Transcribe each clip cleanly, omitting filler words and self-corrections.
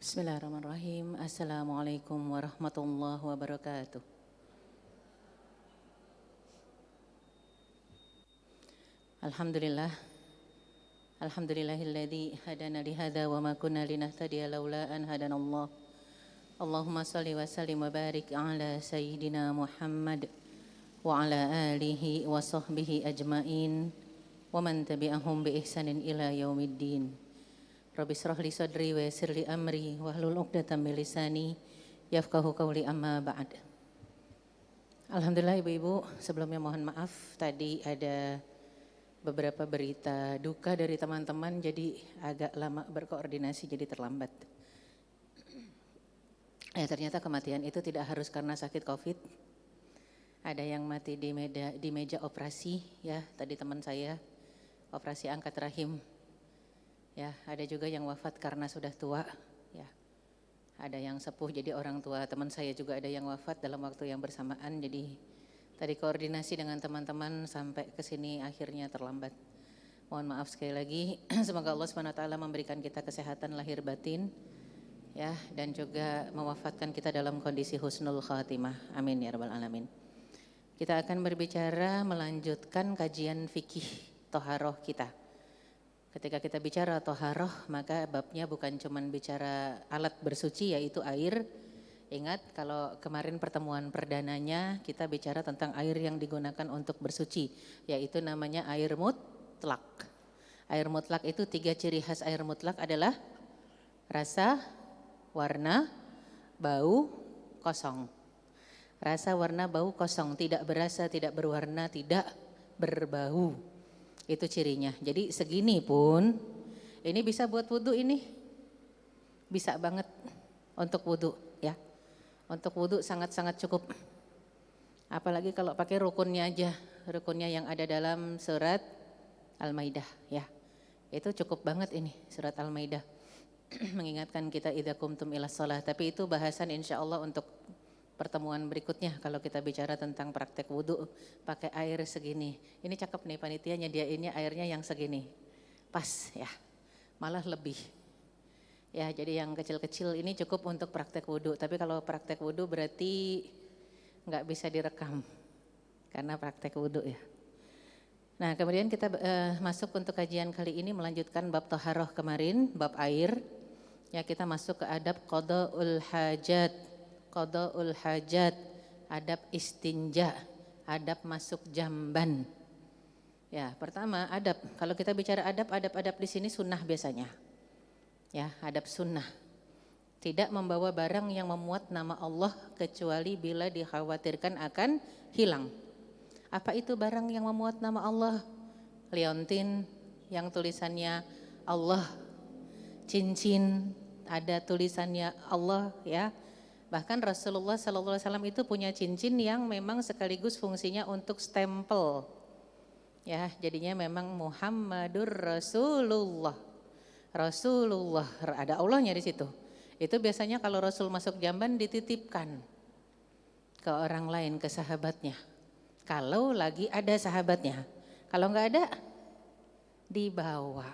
Bismillahirrahmanirrahim. Assalamualaikum warahmatullahi wabarakatuh. Alhamdulillah. Alhamdulillahilladzi hadana lihada wa ma kunna linahtadiya laula an hadanallah. Allahumma salli wa sallim wa barik ala sayyidina Muhammad wa ala alihi wa sahbihi ajmain wa man tabi'ahum bi ihsanin ila yaumiddin. Rabbi shrah li sadri wa yassir li amri wahlul 'uqdatam min lisani yafqahu qawli amma ba'd. Alhamdulillah ibu-ibu, sebelumnya mohon maaf tadi ada beberapa berita duka dari teman-teman jadi agak lama berkoordinasi jadi terlambat. Ternyata kematian itu tidak harus karena sakit Covid. Ada yang mati di meja operasi ya, tadi teman saya operasi angkat rahim. Ya, ada juga yang wafat karena sudah tua, ya. Ada yang sepuh jadi orang tua. Teman saya juga ada yang wafat dalam waktu yang bersamaan. Jadi tadi koordinasi dengan teman-teman sampai ke sini akhirnya terlambat. Mohon maaf sekali lagi. Semoga Allah SWT memberikan kita kesehatan lahir batin, ya, dan juga mewafatkan kita dalam kondisi husnul khatimah. Amin ya rabbal alamin. Kita akan berbicara melanjutkan kajian fikih toharoh kita. Ketika kita bicara toharoh, maka babnya bukan cuma bicara alat bersuci yaitu air. Ingat kalau kemarin pertemuan perdananya kita bicara tentang air yang digunakan untuk bersuci, yaitu namanya air mutlak. Air mutlak itu 3 ciri khas air mutlak adalah rasa, warna, bau, kosong. Rasa, warna, bau, kosong, tidak berasa, tidak berwarna, tidak berbau. Itu cirinya. Jadi segini pun ini bisa buat wudhu ini. Bisa banget untuk wudhu ya. Untuk wudhu sangat-sangat cukup. Apalagi kalau pakai rukunnya aja. Rukunnya yang ada dalam surat Al-Maidah ya. Itu cukup banget ini surat Al-Maidah. Mengingatkan kita idza qumtum ilas shalah. Tapi itu bahasan insya Allah untuk pertemuan berikutnya kalau kita bicara tentang praktek wudhu pakai air segini. Ini cakep nih panitia nyediainnya airnya yang segini. Pas ya, malah lebih. Ya jadi yang kecil-kecil ini cukup untuk praktek wudhu. Tapi kalau praktek wudhu berarti nggak bisa direkam karena praktek wudhu ya. Nah kemudian kita masuk untuk kajian kali ini melanjutkan bab toharoh kemarin, bab air. Ya kita masuk ke adab qada'ul hajat. Qada'ul hajat, adab istinja, adab masuk jamban. Ya, pertama adab. Kalau kita bicara adab di sini sunnah biasanya. Ya, adab sunnah. Tidak membawa barang yang memuat nama Allah kecuali bila dikhawatirkan akan hilang. Apa itu barang yang memuat nama Allah? Liontin yang tulisannya Allah, cincin ada tulisannya Allah ya. Bahkan Rasulullah SAW itu punya cincin yang memang sekaligus fungsinya untuk stempel. Ya, jadinya memang Muhammadur Rasulullah. Rasulullah, ada Allahnya di situ. Itu biasanya kalau Rasul masuk jamban dititipkan ke orang lain, ke sahabatnya. Kalau lagi ada sahabatnya. Kalau enggak ada, dibawa.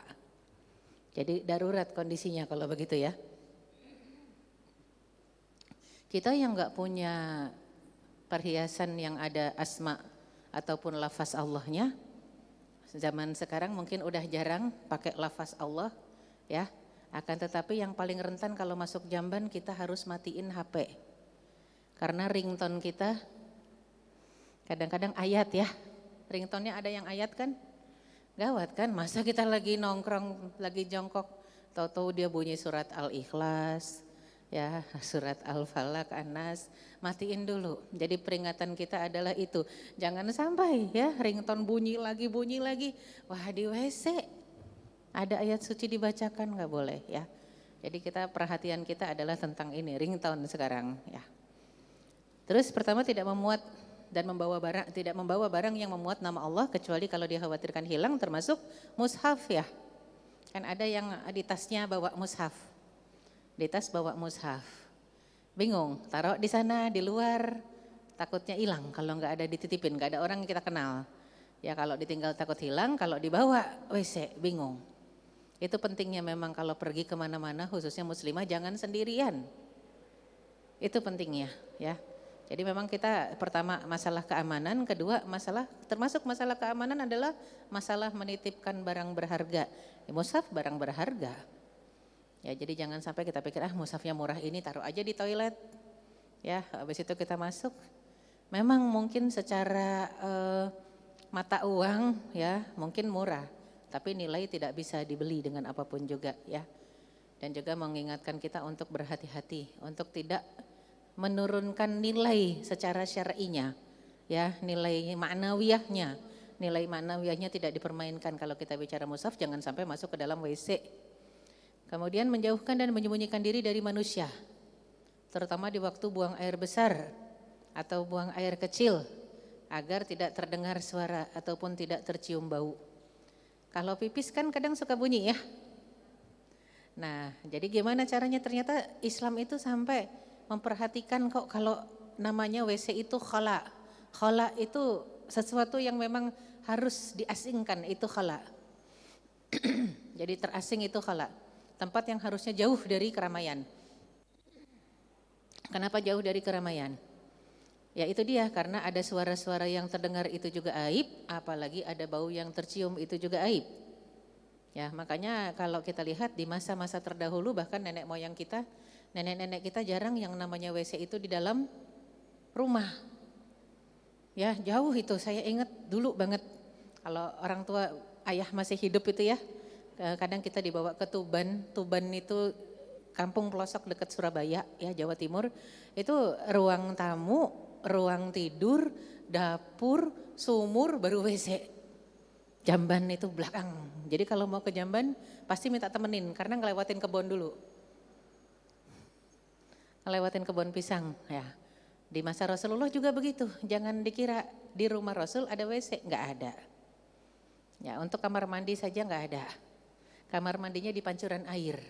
Jadi darurat kondisinya kalau begitu ya. Kita yang enggak punya perhiasan yang ada asma ataupun lafaz Allahnya, zaman sekarang mungkin udah jarang pakai lafaz Allah ya. Akan tetapi yang paling rentan kalau masuk jamban kita harus matiin HP. Karena ringtone kita kadang-kadang ayat ya. Ringtone-nya ada yang ayat kan? Gawat kan? Masa kita lagi nongkrong, lagi jongkok, tahu-tahu dia bunyi surat Al-Ikhlas. Ya, surat Al-Falaq, An-Nas, matiin dulu. Jadi peringatan kita adalah itu. Jangan sampai ya ringtone bunyi lagi. Wah di WC ada ayat suci dibacakan nggak boleh ya. Jadi kita perhatian kita adalah tentang ini ringtone sekarang ya. Terus pertama tidak memuat dan tidak membawa barang yang memuat nama Allah kecuali kalau dikhawatirkan hilang termasuk mushaf ya. Kan ada yang di tasnya bawa mushaf. Di tas bawa mushaf, bingung, taruh di sana di luar, takutnya hilang kalau nggak ada dititipin, nggak ada orang yang kita kenal. Ya kalau ditinggal takut hilang, kalau dibawa, WC bingung. Itu pentingnya memang kalau pergi kemana-mana khususnya muslimah jangan sendirian. Itu pentingnya ya. Jadi memang kita pertama masalah keamanan, kedua termasuk masalah keamanan adalah masalah menitipkan barang berharga. Mushaf barang berharga. Ya jadi jangan sampai kita pikir mushafnya murah ini taruh aja di toilet. Ya, habis itu kita masuk. Memang mungkin secara mata uang ya mungkin murah, tapi nilai tidak bisa dibeli dengan apapun juga ya. Dan juga mengingatkan kita untuk berhati-hati, untuk tidak menurunkan nilai secara syar'inya ya, nilai ma'nawiyahnya. Nilai ma'nawiyahnya tidak dipermainkan kalau kita bicara mushaf, jangan sampai masuk ke dalam WC. Kemudian menjauhkan dan menyembunyikan diri dari manusia, terutama di waktu buang air besar atau buang air kecil, agar tidak terdengar suara ataupun tidak tercium bau. Kalau pipis kan kadang suka bunyi ya. Nah, jadi gimana caranya? Ternyata Islam itu sampai memperhatikan kok kalau namanya WC itu khala. Khala itu sesuatu yang memang harus diasingkan, itu khala. Jadi terasing itu khala. Tempat yang harusnya jauh dari keramaian. Kenapa jauh dari keramaian? Ya itu dia, karena ada suara-suara yang terdengar itu juga aib, apalagi ada bau yang tercium itu juga aib. Ya makanya kalau kita lihat di masa-masa terdahulu bahkan nenek moyang kita, nenek-nenek kita jarang yang namanya WC itu di dalam rumah. Ya jauh itu, saya ingat dulu banget kalau orang tua ayah masih hidup itu ya, kadang kita dibawa ke Tuban. Tuban itu kampung pelosok dekat Surabaya ya, Jawa Timur. Itu ruang tamu, ruang tidur, dapur, sumur, baru WC. Jamban itu belakang. Jadi kalau mau ke Jamban pasti minta temenin karena ngelewatin kebun dulu. Ngelewatin kebun pisang ya. Di masa Rasulullah juga begitu. Jangan dikira di rumah Rasul ada WC, enggak ada. Ya, untuk kamar mandi saja enggak ada. Kamar mandinya di pancuran air.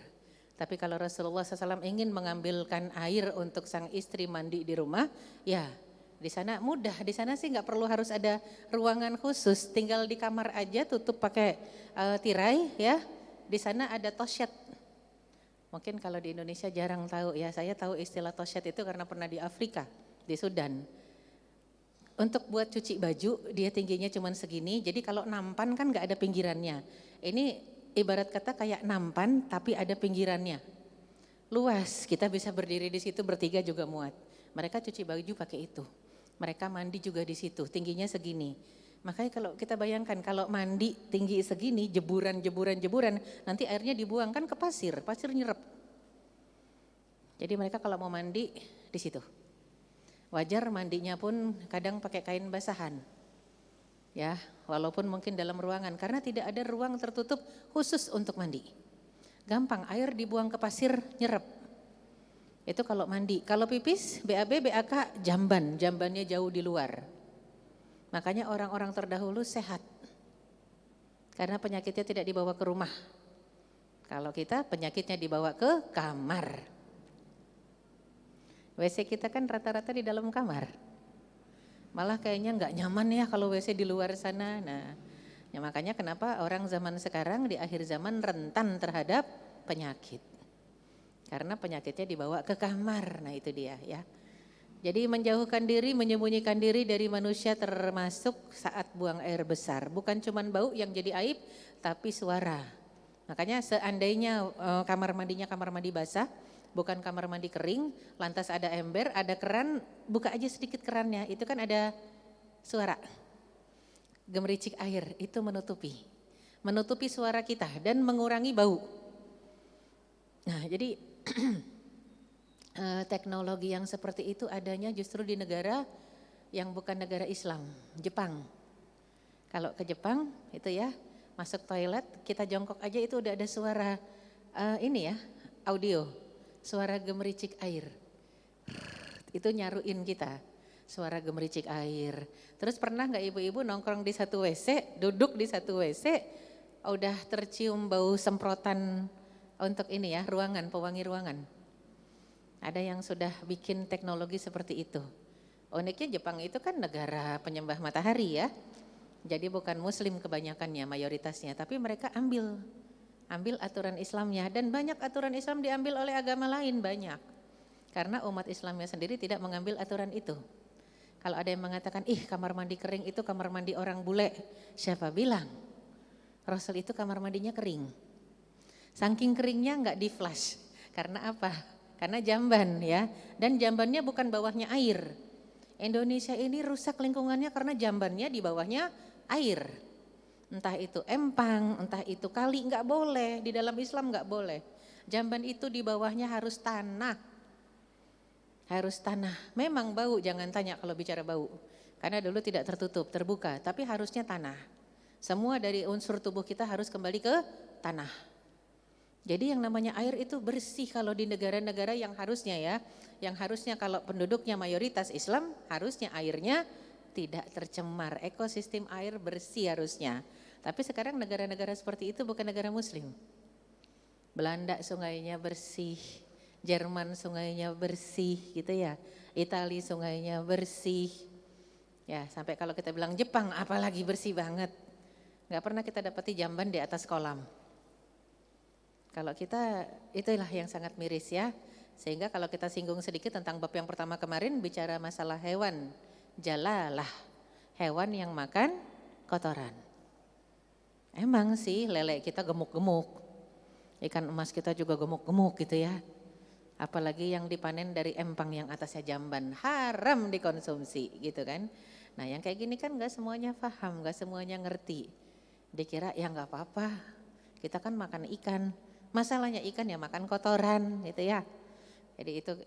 Tapi kalau Rasulullah SAW ingin mengambilkan air untuk sang istri mandi di rumah, ya di sana mudah. Di sana sih nggak perlu harus ada ruangan khusus, tinggal di kamar aja tutup pakai tirai ya. Di sana ada tosyet. Mungkin kalau di Indonesia jarang tahu ya. Saya tahu istilah tosyet itu karena pernah di Afrika, di Sudan. Untuk buat cuci baju dia tingginya cuma segini. Jadi kalau nampan kan nggak ada pinggirannya. Ini ibarat kata kayak nampan tapi ada pinggirannya. Luas, kita bisa berdiri di situ bertiga juga muat. Mereka cuci baju pakai itu. Mereka mandi juga di situ, tingginya segini. Makanya kalau kita bayangkan kalau mandi tinggi segini, jeburan, nanti airnya dibuang kan ke pasir nyerap. Jadi mereka kalau mau mandi di situ. Wajar mandinya pun kadang pakai kain basahan. Ya, walaupun mungkin dalam ruangan karena tidak ada ruang tertutup khusus untuk mandi. Gampang, air dibuang ke pasir nyerap. Itu kalau mandi. Kalau pipis, BAB, BAK, jambannya jauh di luar. Makanya orang-orang terdahulu sehat. Karena penyakitnya tidak dibawa ke rumah. Kalau kita penyakitnya dibawa ke kamar. WC kita kan rata-rata di dalam kamar. Malah kayaknya nggak nyaman ya kalau WC di luar sana. Nah, ya makanya kenapa orang zaman sekarang di akhir zaman rentan terhadap penyakit. Karena penyakitnya dibawa ke kamar. Nah itu dia ya. Jadi menjauhkan diri, menyembunyikan diri dari manusia termasuk saat buang air besar. Bukan cuma bau yang jadi aib, tapi suara. Makanya seandainya kamar mandinya kamar mandi basah, bukan kamar mandi kering, lantas ada ember, ada keran, buka aja sedikit kerannya, itu kan ada suara. Gemericik air, itu menutupi suara kita dan mengurangi bau. Nah jadi teknologi yang seperti itu adanya justru di negara yang bukan negara Islam, Jepang. Kalau ke Jepang itu ya, masuk toilet, kita jongkok aja itu udah ada suara audio. Suara gemericik air, itu nyaruin kita, suara gemericik air. Terus pernah gak ibu-ibu nongkrong di satu WC, duduk di satu WC, udah tercium bau semprotan untuk ruangan, pewangi ruangan. Ada yang sudah bikin teknologi seperti itu. Uniknya Jepang itu kan negara penyembah matahari ya, jadi bukan muslim kebanyakannya, mayoritasnya, tapi mereka ambil Ambil aturan Islamnya, dan banyak aturan Islam diambil oleh agama lain, banyak. Karena umat Islamnya sendiri tidak mengambil aturan itu. Kalau ada yang mengatakan, ih kamar mandi kering itu kamar mandi orang bule. Siapa bilang? Rasul itu kamar mandinya kering. Saking keringnya nggak di flush. Karena apa? Karena jamban ya. Dan jambannya bukan bawahnya air. Indonesia ini rusak lingkungannya karena jambannya di bawahnya air. Entah itu empang, entah itu kali, nggak boleh. Di dalam Islam nggak boleh. Jamban itu di bawahnya harus tanah. Harus tanah. Memang bau, jangan tanya kalau bicara bau. Karena dulu tidak tertutup, terbuka. Tapi harusnya tanah. Semua dari unsur tubuh kita harus kembali ke tanah. Jadi yang namanya air itu bersih kalau di negara-negara yang harusnya ya. Yang harusnya kalau penduduknya mayoritas Islam, harusnya airnya tidak tercemar. Ekosistem air bersih harusnya. Tapi sekarang negara-negara seperti itu bukan negara muslim. Belanda sungainya bersih. Jerman sungainya bersih gitu ya, Italia sungainya bersih, ya sampai kalau kita bilang Jepang apalagi bersih banget, nggak pernah kita dapati jamban di atas kolam. Kalau kita itulah yang sangat miris ya, sehingga kalau kita singgung sedikit tentang bab yang pertama kemarin bicara masalah hewan, jalalah, hewan yang makan kotoran. Emang sih lele kita gemuk-gemuk, ikan emas kita juga gemuk-gemuk gitu ya. Apalagi yang dipanen dari empang yang atasnya jamban, haram dikonsumsi gitu kan. Nah yang kayak gini kan gak semuanya paham, gak semuanya ngerti. Dikira ya gak apa-apa, kita kan makan ikan. Masalahnya ikan ya makan kotoran gitu ya. Jadi itu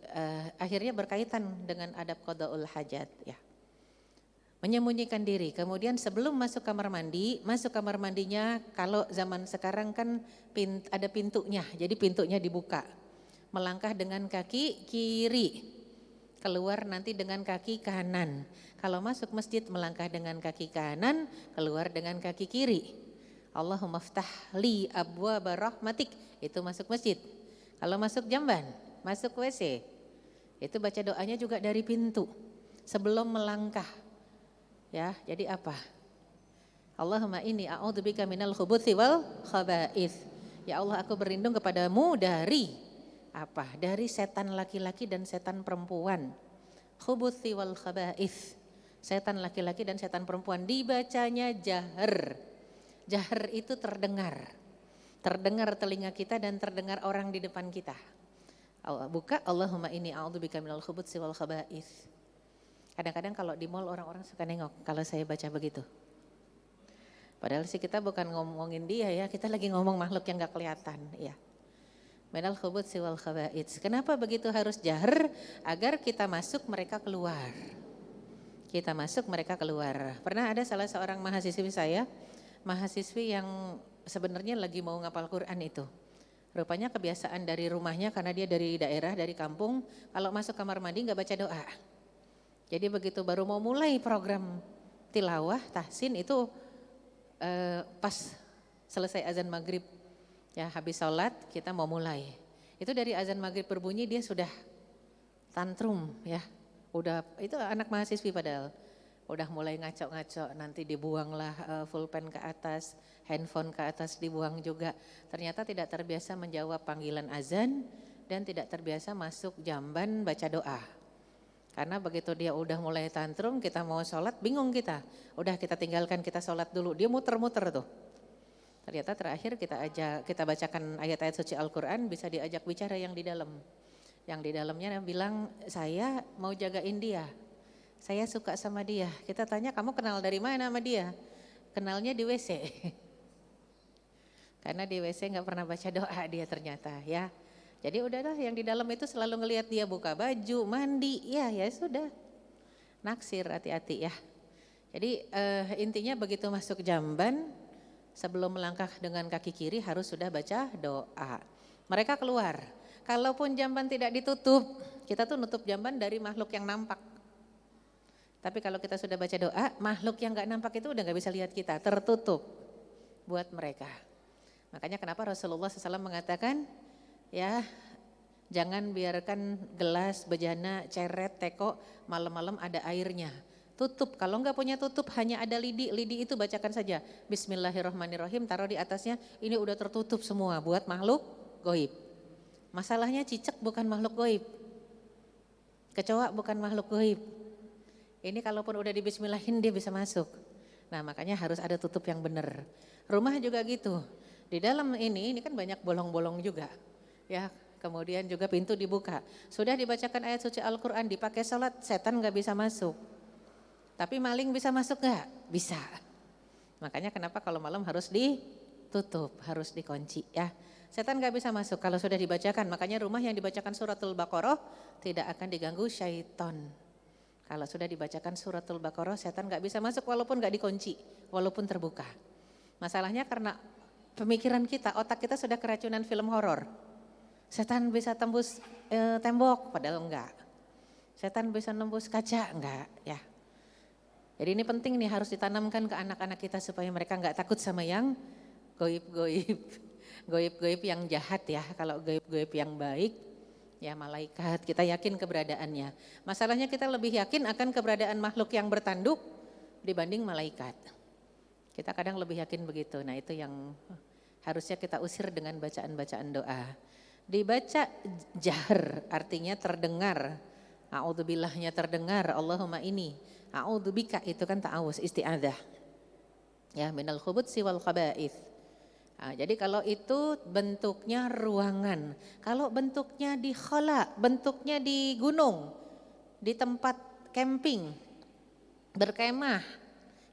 akhirnya berkaitan dengan adab qada'ul hajat ya. Menyembunyikan diri, kemudian sebelum masuk kamar mandi, masuk kamar mandinya kalau zaman sekarang kan ada pintunya, jadi pintunya dibuka. Melangkah dengan kaki kiri, keluar nanti dengan kaki kanan. Kalau masuk masjid melangkah dengan kaki kanan, keluar dengan kaki kiri. Allahumma ftah li abwaaba rahmatik, itu masuk masjid. Kalau masuk jamban, masuk WC, itu baca doanya juga dari pintu sebelum melangkah. Ya, jadi apa? Allahumma inni a'udzubika minal khubuthi wal khaba'ith. Ya Allah, aku berlindung kepadamu dari apa? Dari setan laki-laki dan setan perempuan. Khubuthi wal khaba'ith. Setan laki-laki dan setan perempuan, dibacanya jahar. Jahar itu terdengar. Terdengar telinga kita dan terdengar orang di depan kita. Buka Allahumma inni a'udzubika minal khubuthi wal khaba'ith. Kadang-kadang kalau di mall orang-orang suka nengok kalau saya baca begitu. Padahal sih kita bukan ngomongin dia ya, kita lagi ngomong makhluk yang gak kelihatan ya. Minal khubuthi wal khaba'ith. Kenapa begitu harus jahar? Agar kita masuk mereka keluar. Kita masuk mereka keluar. Pernah ada salah seorang mahasiswi saya, mahasiswi yang sebenarnya lagi mau ngapal Quran itu. Rupanya kebiasaan dari rumahnya karena dia dari daerah, dari kampung, kalau masuk kamar mandi gak baca doa. Jadi begitu baru mau mulai program tilawah, tahsin itu pas selesai azan maghrib. Ya habis sholat kita mau mulai. Itu dari azan maghrib berbunyi dia sudah tantrum ya. Udah itu anak mahasiswi padahal. Udah mulai ngaco-ngaco, nanti dibuanglah pulpen ke atas, handphone ke atas dibuang juga. Ternyata tidak terbiasa menjawab panggilan azan dan tidak terbiasa masuk jamban baca doa. Karena begitu dia udah mulai tantrum, kita mau sholat bingung kita. Udah kita tinggalkan, kita sholat dulu, dia muter-muter tuh. Ternyata terakhir kita bacakan ayat-ayat suci Al-Quran, bisa diajak bicara yang di dalam. Yang di dalamnya bilang, saya mau jagain dia, saya suka sama dia. Kita tanya, kamu kenal dari mana sama dia? Kenalnya di WC. Karena di WC gak pernah baca doa dia ternyata ya. Jadi udahlah yang di dalam itu selalu ngelihat dia buka baju, mandi, ya sudah. Naksir, hati-hati ya. Jadi intinya begitu masuk jamban, sebelum melangkah dengan kaki kiri harus sudah baca doa. Mereka keluar. Kalaupun jamban tidak ditutup, kita tuh nutup jamban dari makhluk yang nampak. Tapi kalau kita sudah baca doa, makhluk yang gak nampak itu udah gak bisa lihat kita, tertutup buat mereka. Makanya kenapa Rasulullah SAW mengatakan, ya jangan biarkan gelas, bejana, ceret, teko malam-malam ada airnya. Tutup, kalau enggak punya tutup hanya ada lidi, lidi itu bacakan saja. Bismillahirrahmanirrahim, taruh di atasnya, ini udah tertutup semua buat makhluk goib. Masalahnya cicak bukan makhluk goib, kecoa bukan makhluk goib. Ini kalaupun udah di bismillahin dia bisa masuk. Nah makanya harus ada tutup yang benar. Rumah juga gitu, di dalam ini kan banyak bolong-bolong juga. Ya, kemudian juga pintu dibuka. Sudah dibacakan ayat suci Al-Quran, dipakai sholat, setan gak bisa masuk. Tapi maling bisa masuk gak? Bisa. Makanya kenapa kalau malam harus ditutup, harus dikunci ya. Setan gak bisa masuk kalau sudah dibacakan. Makanya rumah yang dibacakan suratul Baqarah tidak akan diganggu syaitan. Kalau sudah dibacakan suratul Baqarah, setan gak bisa masuk walaupun gak dikunci, walaupun terbuka. Masalahnya karena pemikiran kita, otak kita sudah keracunan film horor. Setan bisa tembus tembok, padahal enggak. Setan bisa nembus kaca, enggak ya. Jadi ini penting nih, harus ditanamkan ke anak-anak kita supaya mereka enggak takut sama yang goib-goib. Goib-goib yang jahat ya, kalau goib-goib yang baik ya malaikat, kita yakin keberadaannya. Masalahnya kita lebih yakin akan keberadaan makhluk yang bertanduk dibanding malaikat. Kita kadang lebih yakin begitu, nah itu yang harusnya kita usir dengan bacaan-bacaan doa. Dibaca jahar artinya terdengar, a'udzubillahnya terdengar, Allahumma ini, a'udzubika itu kan ta'awuz, isti'adzah. Ya, minal khubuthi wal khaba'ith. Nah, jadi kalau itu bentuknya ruangan, kalau bentuknya di khala, bentuknya di gunung, di tempat camping, berkemah,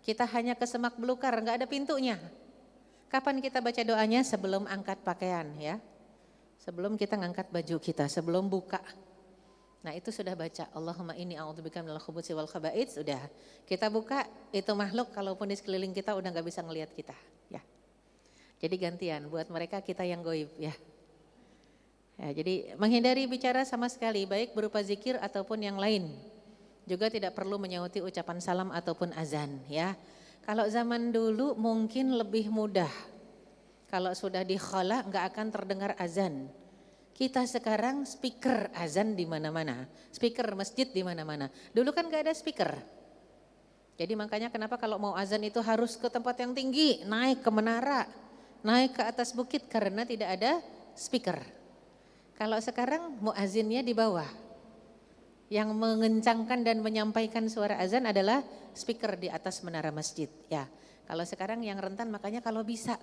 kita hanya ke semak belukar, enggak ada pintunya. Kapan kita baca doanya? Sebelum angkat pakaian ya. Sebelum kita ngangkat baju kita, sebelum buka. Nah itu sudah baca, Allahumma inni a'udzubika minal khubuthi wal khaba'ith, sudah. Kita buka, itu makhluk kalaupun di sekeliling kita udah gak bisa ngelihat kita. Ya. Jadi gantian, buat mereka kita yang goib ya. Ya, jadi menghindari bicara sama sekali, baik berupa zikir ataupun yang lain. Juga tidak perlu menyauti ucapan salam ataupun azan ya. Kalau zaman dulu mungkin lebih mudah. Kalau sudah di khala nggak akan terdengar azan. Kita sekarang speaker azan di mana-mana, speaker masjid di mana-mana. Dulu kan nggak ada speaker. Jadi makanya kenapa kalau mau azan itu harus ke tempat yang tinggi, naik ke menara, naik ke atas bukit karena tidak ada speaker. Kalau sekarang muazzinnya di bawah. Yang mengencangkan dan menyampaikan suara azan adalah speaker di atas menara masjid ya. Kalau sekarang yang rentan makanya kalau bisa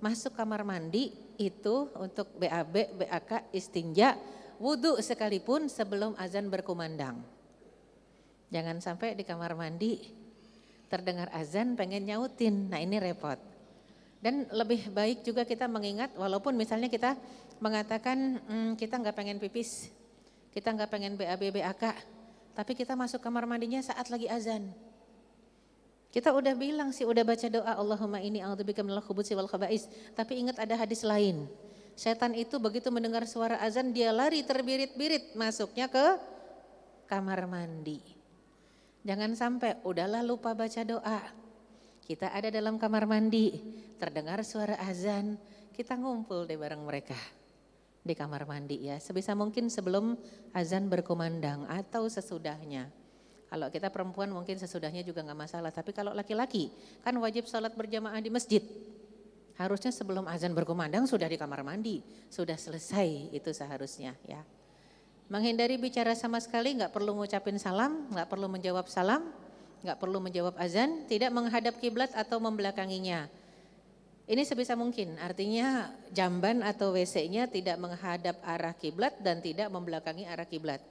masuk kamar mandi itu untuk BAB, BAK, istinja, wudhu sekalipun sebelum azan berkumandang. Jangan sampai di kamar mandi terdengar azan pengen nyautin, nah ini repot. Dan lebih baik juga kita mengingat walaupun misalnya kita mengatakan kita nggak pengen pipis, kita nggak pengen BAB, BAK, tapi kita masuk kamar mandinya saat lagi azan. Kita udah bilang sih, udah baca doa Allahumma inni a'udzubika minal khubuthi wal khaba'ith. Tapi ingat ada hadis lain. Setan itu begitu mendengar suara azan dia lari terbirit-birit masuknya ke kamar mandi. Jangan sampai udahlah lupa baca doa. Kita ada dalam kamar mandi, terdengar suara azan, kita ngumpul deh bareng mereka di kamar mandi ya. Sebisa mungkin sebelum azan berkumandang atau sesudahnya. Kalau kita perempuan mungkin sesudahnya juga gak masalah. Tapi kalau laki-laki kan wajib sholat berjamaah di masjid. Harusnya sebelum azan berkumandang sudah di kamar mandi. Sudah selesai itu seharusnya ya. Menghindari bicara sama sekali, gak perlu ngucapin salam, gak perlu menjawab salam, gak perlu menjawab azan, tidak menghadap kiblat atau membelakanginya. Ini sebisa mungkin, artinya jamban atau WC-nya tidak menghadap arah kiblat dan tidak membelakangi arah kiblat.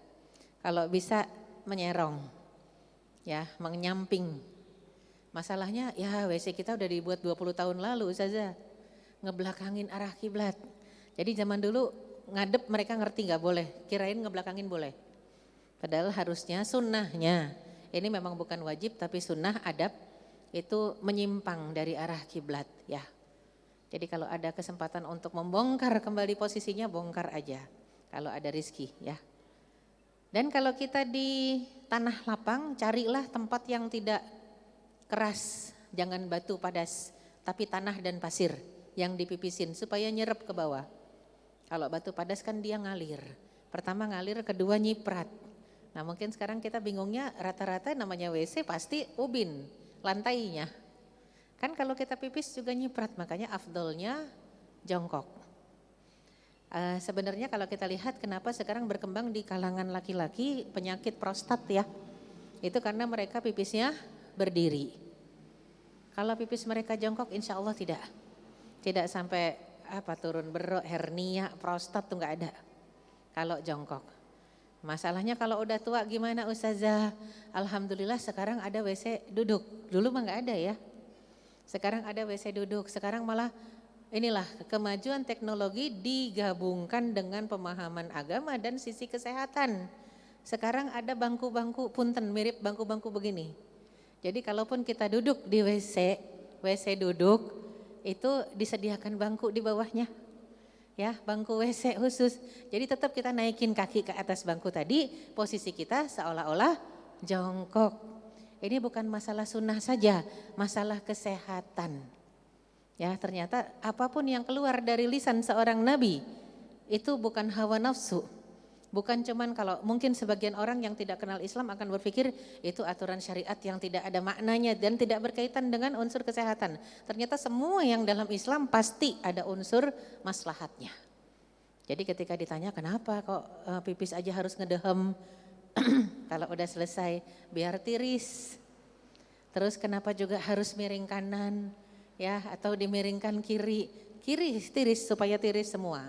Kalau bisa menyerong. Ya, menyamping. Masalahnya ya WC kita udah dibuat 20 tahun lalu Ustazah. Ngebelakangin arah kiblat. Jadi zaman dulu ngadep mereka ngerti gak boleh, kirain ngebelakangin boleh. Padahal harusnya sunnahnya, ini memang bukan wajib tapi sunnah adab itu menyimpang dari arah kiblat ya. Jadi kalau ada kesempatan untuk membongkar kembali posisinya, bongkar aja. Kalau ada rizki ya. Dan kalau kita di tanah lapang, carilah tempat yang tidak keras, jangan batu padas, tapi tanah dan pasir yang dipipisin supaya nyerap ke bawah. Kalau batu padas kan dia ngalir, pertama ngalir, kedua nyiprat. Nah mungkin sekarang kita bingungnya rata-rata namanya WC pasti ubin lantainya. Kan kalau kita pipis juga nyiprat, makanya afdolnya jongkok. Sebenarnya kalau kita lihat kenapa sekarang berkembang di kalangan laki-laki penyakit prostat ya. Itu karena mereka pipisnya berdiri. Kalau pipis mereka jongkok insya Allah tidak. Tidak sampai turun berok, hernia, prostat tuh nggak ada. Kalau jongkok. Masalahnya kalau udah tua gimana Ustazah? Alhamdulillah sekarang ada WC duduk. Dulu mah nggak ada ya. Sekarang ada WC duduk. Sekarang malah inilah kemajuan teknologi digabungkan dengan pemahaman agama dan sisi kesehatan. Sekarang ada bangku-bangku punten mirip bangku-bangku begini. Jadi kalaupun kita duduk di WC duduk itu disediakan bangku di bawahnya. Ya, bangku WC khusus. Jadi tetap kita naikin kaki ke atas bangku tadi, posisi kita seolah-olah jongkok. Ini bukan masalah sunnah saja, masalah kesehatan. Ya, ternyata apapun yang keluar dari lisan seorang nabi itu bukan hawa nafsu. Bukan cuman kalau mungkin sebagian orang yang tidak kenal Islam akan berpikir itu aturan syariat yang tidak ada maknanya dan tidak berkaitan dengan unsur kesehatan. Ternyata semua yang dalam Islam pasti ada unsur maslahatnya. Jadi ketika ditanya kenapa kok pipis aja harus ngedehem, kalau udah selesai biar tiris. Terus kenapa juga harus miring kanan ya atau dimiringkan kiri tiris supaya tiris semua.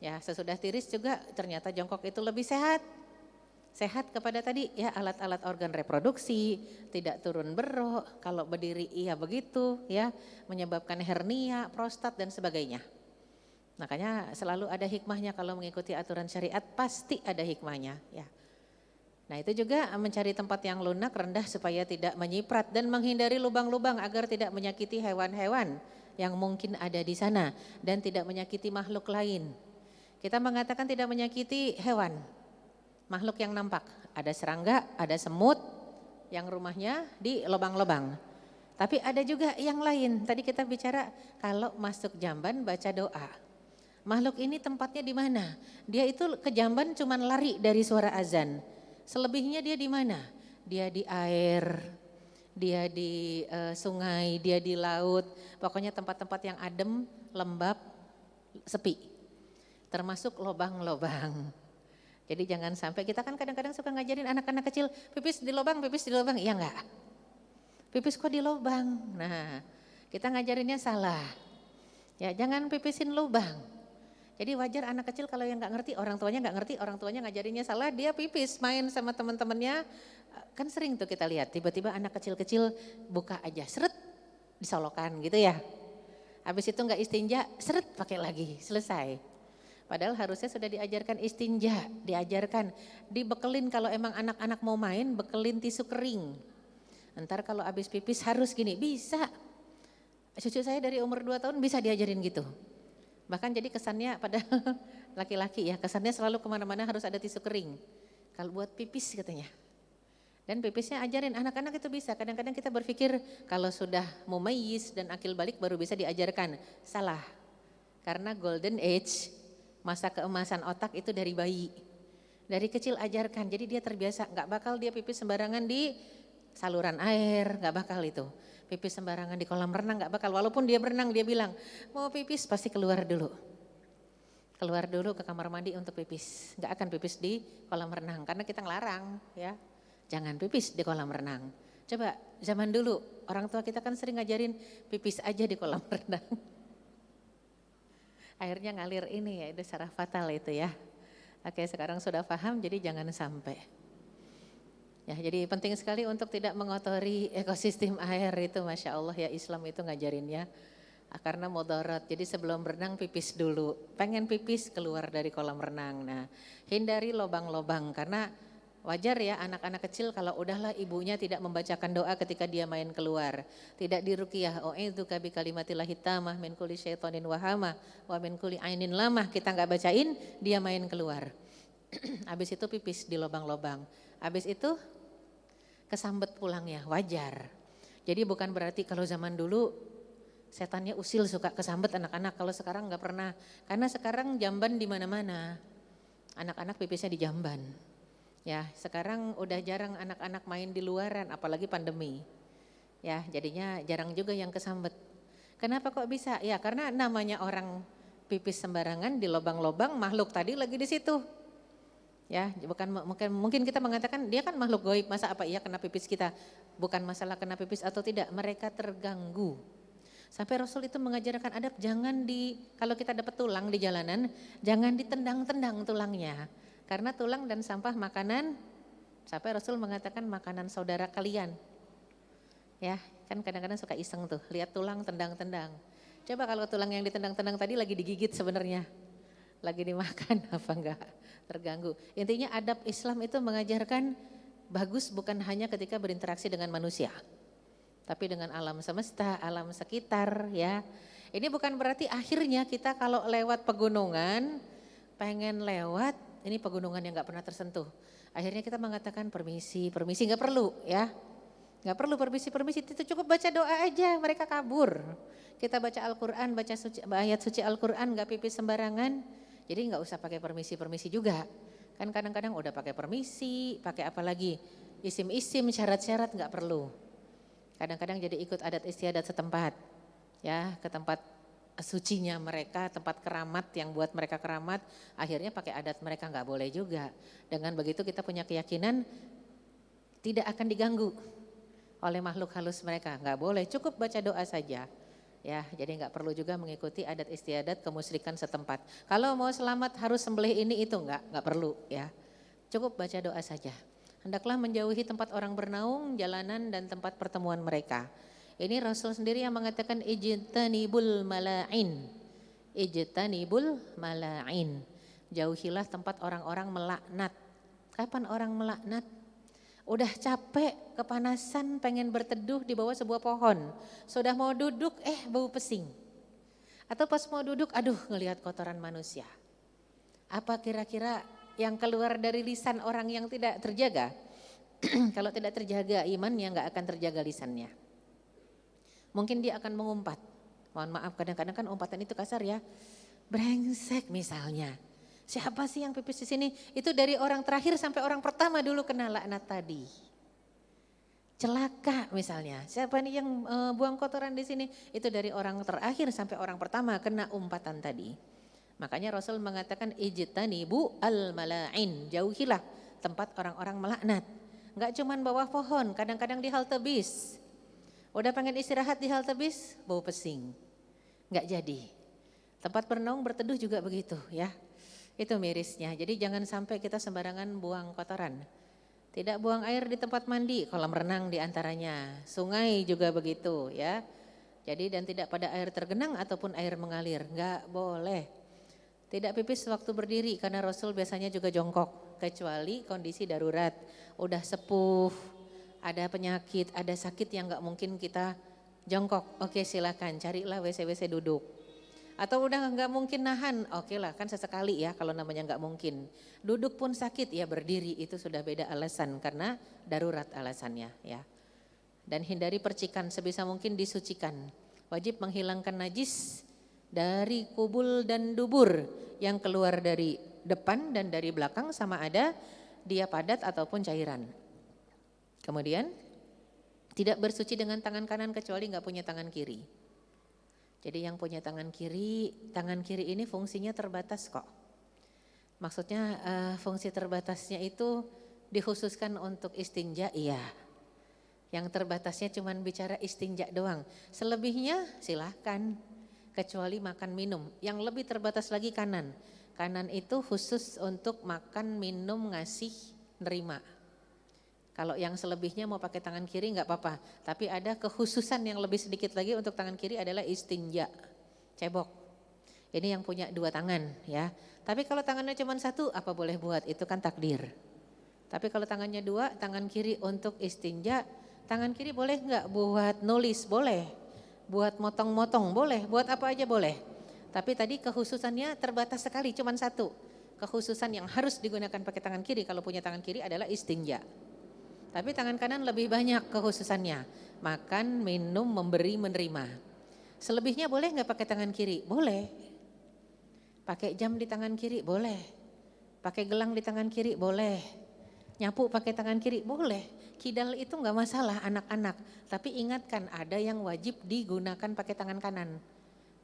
Ya sesudah tiris juga ternyata jongkok itu lebih sehat. Sehat kepada tadi ya alat-alat organ reproduksi, tidak turun berok, kalau berdiri iya begitu ya, menyebabkan hernia, prostat dan sebagainya. Makanya selalu ada hikmahnya kalau mengikuti aturan syariat pasti ada hikmahnya ya. Nah itu juga mencari tempat yang lunak, rendah supaya tidak menyiprat dan menghindari lubang-lubang agar tidak menyakiti hewan-hewan yang mungkin ada di sana dan tidak menyakiti makhluk lain. Kita mengatakan tidak menyakiti hewan, makhluk yang nampak. Ada serangga, ada semut yang rumahnya di lubang-lubang. Tapi ada juga yang lain, tadi kita bicara kalau masuk jamban baca doa. Makhluk ini tempatnya di mana? Dia itu ke jamban cuman lari dari suara azan. Selebihnya dia di mana? Dia di air, dia di sungai, dia di laut. Pokoknya tempat-tempat yang adem, lembab, sepi. Termasuk lubang-lubang. Jadi jangan sampai kita kan kadang-kadang suka ngajarin anak-anak kecil pipis di lubang, iya enggak? Pipis kok di lubang? Nah, kita ngajarinnya salah. Ya, jangan pipisin lubang. Jadi wajar anak kecil kalau yang nggak ngerti, orang tuanya nggak ngerti, orang tuanya ngajarinnya salah, dia pipis main sama teman-temannya. Kan sering tuh kita lihat, tiba-tiba anak kecil-kecil buka aja, seret disolokan gitu ya. Habis itu nggak istinja, seret pakai lagi, selesai. Padahal harusnya sudah diajarkan istinja, diajarkan, dibekelin kalau emang anak-anak mau main, bekelin tisu kering. Ntar kalau habis pipis harus gini, bisa. Cucu saya dari umur 2 tahun bisa diajarin gitu. Bahkan jadi kesannya pada laki-laki ya, kesannya selalu kemana-mana harus ada tisu kering. Kalau buat pipis katanya. Dan pipisnya ajarin, anak-anak itu bisa. Kadang-kadang kita berpikir kalau sudah mumayyiz dan akil balik baru bisa diajarkan. Salah. Karena golden age, masa keemasan otak itu dari bayi. Dari kecil ajarkan, jadi dia terbiasa. Gak bakal dia pipis sembarangan di saluran air, gak bakal itu. Pipis sembarangan di kolam renang gak bakal, walaupun dia berenang dia bilang mau pipis pasti keluar dulu ke kamar mandi untuk pipis, gak akan pipis di kolam renang karena kita ngelarang ya, jangan pipis di kolam renang. Coba zaman dulu orang tua kita kan sering ngajarin pipis aja di kolam renang, akhirnya ngalir ini ya, itu secara fatal itu ya. Oke sekarang sudah paham, jadi jangan sampai. Ya, jadi penting sekali untuk tidak mengotori ekosistem air itu, Masya Allah ya, Islam itu ngajarinnya karena mudarat. Jadi sebelum berenang pipis dulu, pengen pipis keluar dari kolam renang. Nah, hindari lubang-lubang karena wajar ya anak-anak kecil kalau udahlah ibunya tidak membacakan doa ketika dia main keluar, tidak diruqyah, a'udzuka bi kalimatillahi tammah min kulli syaitonin wahamah wa min kulli ainin lamah, kita enggak bacain, dia main keluar. Habis itu pipis di lubang-lubang. Habis itu kesambet pulang ya, wajar. Jadi bukan berarti kalau zaman dulu setannya usil suka kesambet anak-anak, kalau sekarang nggak pernah. Karena sekarang jamban di mana-mana. Anak-anak pipisnya di jamban. Ya, sekarang udah jarang anak-anak main di luaran, apalagi pandemi. Ya, jadinya jarang juga yang kesambet. Kenapa kok bisa? Ya, karena namanya orang pipis sembarangan di lubang-lubang, makhluk tadi lagi di situ. Ya, bukan mungkin kita mengatakan dia kan makhluk gaib, masa apa iya kena pipis kita? Bukan masalah kena pipis atau tidak, mereka terganggu. Sampai Rasul itu mengajarkan adab jangan kalau kita dapat tulang di jalanan, jangan ditendang-tendang tulangnya. Karena tulang dan sampah makanan, sampai Rasul mengatakan makanan saudara kalian. Ya, kan kadang-kadang suka iseng tuh, lihat tulang tendang-tendang. Coba kalau tulang yang ditendang-tendang tadi lagi digigit sebenarnya, lagi dimakan apa enggak, terganggu. Intinya adab Islam itu mengajarkan bagus bukan hanya ketika berinteraksi dengan manusia, tapi dengan alam semesta, alam sekitar ya. Ini bukan berarti akhirnya kita kalau lewat pegunungan, pengen lewat, ini pegunungan yang gak pernah tersentuh. Akhirnya kita mengatakan permisi, permisi, gak perlu ya. Gak perlu permisi, itu cukup baca doa aja, mereka kabur. Kita baca Al-Quran, baca ayat suci Al-Quran, gak pipis sembarangan. Jadi gak usah pakai permisi juga. Kan kadang-kadang udah pakai permisi, pakai apa lagi, isim-isim, syarat-syarat gak perlu. Kadang-kadang jadi ikut adat istiadat setempat, ya ke tempat sucinya mereka, tempat keramat yang buat mereka keramat, akhirnya pakai adat mereka nggak boleh juga. Dengan begitu kita punya keyakinan tidak akan diganggu oleh makhluk halus mereka, nggak boleh, cukup baca doa saja. Ya, jadi nggak perlu juga mengikuti adat istiadat kemusyrikan setempat. Kalau mau selamat harus sembelih ini itu nggak perlu ya, cukup baca doa saja. Hendaklah menjauhi tempat orang bernaung, jalanan dan tempat pertemuan mereka. Ini Rasul sendiri yang mengatakan ijtanibul mala'in. Ijtanibul mala'in. Jauhilah tempat orang-orang melaknat. Kapan orang melaknat? Udah capek, kepanasan, pengen berteduh di bawah sebuah pohon. Sudah mau duduk, bau pesing. Atau pas mau duduk, aduh ngelihat kotoran manusia. Apa kira-kira yang keluar dari lisan orang yang tidak terjaga? Kalau tidak terjaga imannya nggak akan terjaga lisannya. Mungkin dia akan mengumpat. Mohon maaf kadang-kadang kan umpatan itu kasar ya. Brengsek misalnya. Siapa sih yang pipis di sini? Itu dari orang terakhir sampai orang pertama dulu kena laknat tadi. Celaka misalnya. Siapa nih yang buang kotoran di sini? Itu dari orang terakhir sampai orang pertama kena umpatan tadi. Makanya Rasul mengatakan ijtanibu al-mala'in, jauhilah tempat orang-orang melaknat. Enggak cuman bawah pohon, kadang-kadang di halte bis. Udah pengen istirahat di halte bis, bau pesing. Enggak jadi. Tempat bernaung berteduh juga begitu ya. Itu mirisnya. Jadi jangan sampai kita sembarangan buang kotoran. Tidak buang air di tempat mandi, kolam renang di antaranya. Sungai juga begitu ya. Jadi dan tidak pada air tergenang ataupun air mengalir, enggak boleh. Tidak pipis waktu berdiri karena Rasul biasanya juga jongkok, kecuali kondisi darurat. Udah sepuh, ada penyakit, ada sakit yang gak mungkin kita jongkok. Oke silakan carilah WC-WC duduk. Atau udah gak mungkin nahan, oke lah kan sesekali ya kalau namanya gak mungkin. Duduk pun sakit ya berdiri itu sudah beda alasan karena darurat alasannya ya. Dan hindari percikan sebisa mungkin disucikan. Wajib menghilangkan najis dari kubul dan dubur yang keluar dari depan dan dari belakang sama ada dia padat ataupun cairan. Kemudian tidak bersuci dengan tangan kanan kecuali nggak punya tangan kiri. Jadi yang punya tangan kiri ini fungsinya terbatas kok. Maksudnya fungsi terbatasnya itu dikhususkan untuk istinja iya. Yang terbatasnya cuma bicara istinja doang. Selebihnya silahkan. Kecuali makan minum, yang lebih terbatas lagi kanan. Kanan itu khusus untuk makan, minum, ngasih, nerima. Kalau yang selebihnya mau pakai tangan kiri nggak apa-apa. Tapi ada kekhususan yang lebih sedikit lagi untuk tangan kiri adalah istinja, cebok. Ini yang punya dua tangan ya. Tapi kalau tangannya cuma satu, apa boleh buat? Itu kan takdir. Tapi kalau tangannya dua, tangan kiri untuk istinja, tangan kiri boleh nggak buat nulis? Boleh. Buat motong-motong boleh, buat apa aja boleh. Tapi tadi kekhususannya terbatas sekali, cuma satu. Kekhususan yang harus digunakan pakai tangan kiri kalau punya tangan kiri adalah istinja. Tapi tangan kanan lebih banyak kekhususannya. Makan, minum, memberi, menerima. Selebihnya boleh nggak pakai tangan kiri? Boleh. Pakai jam di tangan kiri? Boleh. Pakai gelang di tangan kiri? Boleh. Nyapu pakai tangan kiri, boleh. Kidal itu enggak masalah anak-anak. Tapi ingatkan ada yang wajib digunakan pakai tangan kanan.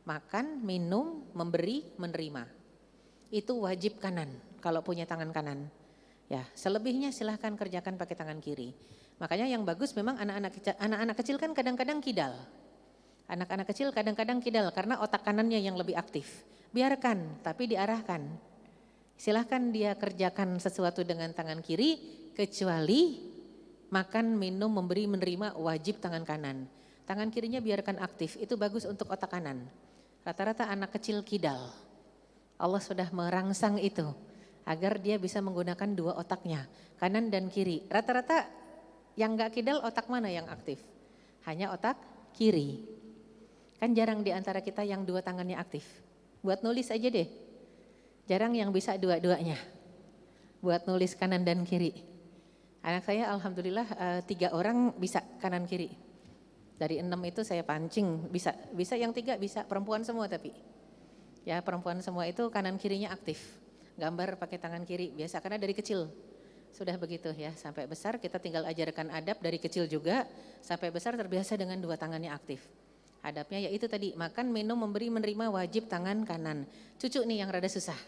Makan, minum, memberi, menerima. Itu wajib kanan kalau punya tangan kanan. Ya, selebihnya silahkan kerjakan pakai tangan kiri. Makanya yang bagus memang anak-anak kecil kan kadang-kadang kidal. Anak-anak kecil kadang-kadang kidal karena otak kanannya yang lebih aktif. Biarkan, tapi diarahkan. Silahkan dia kerjakan sesuatu dengan tangan kiri, kecuali makan, minum, memberi, menerima wajib tangan kanan. Tangan kirinya biarkan aktif, itu bagus untuk otak kanan. Rata-rata anak kecil kidal. Allah sudah merangsang itu agar dia bisa menggunakan dua otaknya, kanan dan kiri. Rata-rata yang gak kidal otak mana yang aktif? Hanya otak kiri. Kan jarang di antara kita yang dua tangannya aktif. Buat nulis aja deh. Jarang yang bisa dua-duanya, buat nulis kanan dan kiri. Anak saya alhamdulillah 3 orang bisa kanan kiri. Dari 6 itu saya pancing, bisa yang 3 bisa, perempuan semua tapi. Ya perempuan semua itu kanan kirinya aktif. Gambar pakai tangan kiri, biasa karena dari kecil. Sudah begitu ya, sampai besar kita tinggal ajarkan adab dari kecil juga. Sampai besar terbiasa dengan dua tangannya aktif. Adabnya yaitu tadi, makan, minum, memberi, menerima wajib tangan kanan. Cucu nih yang rada susah.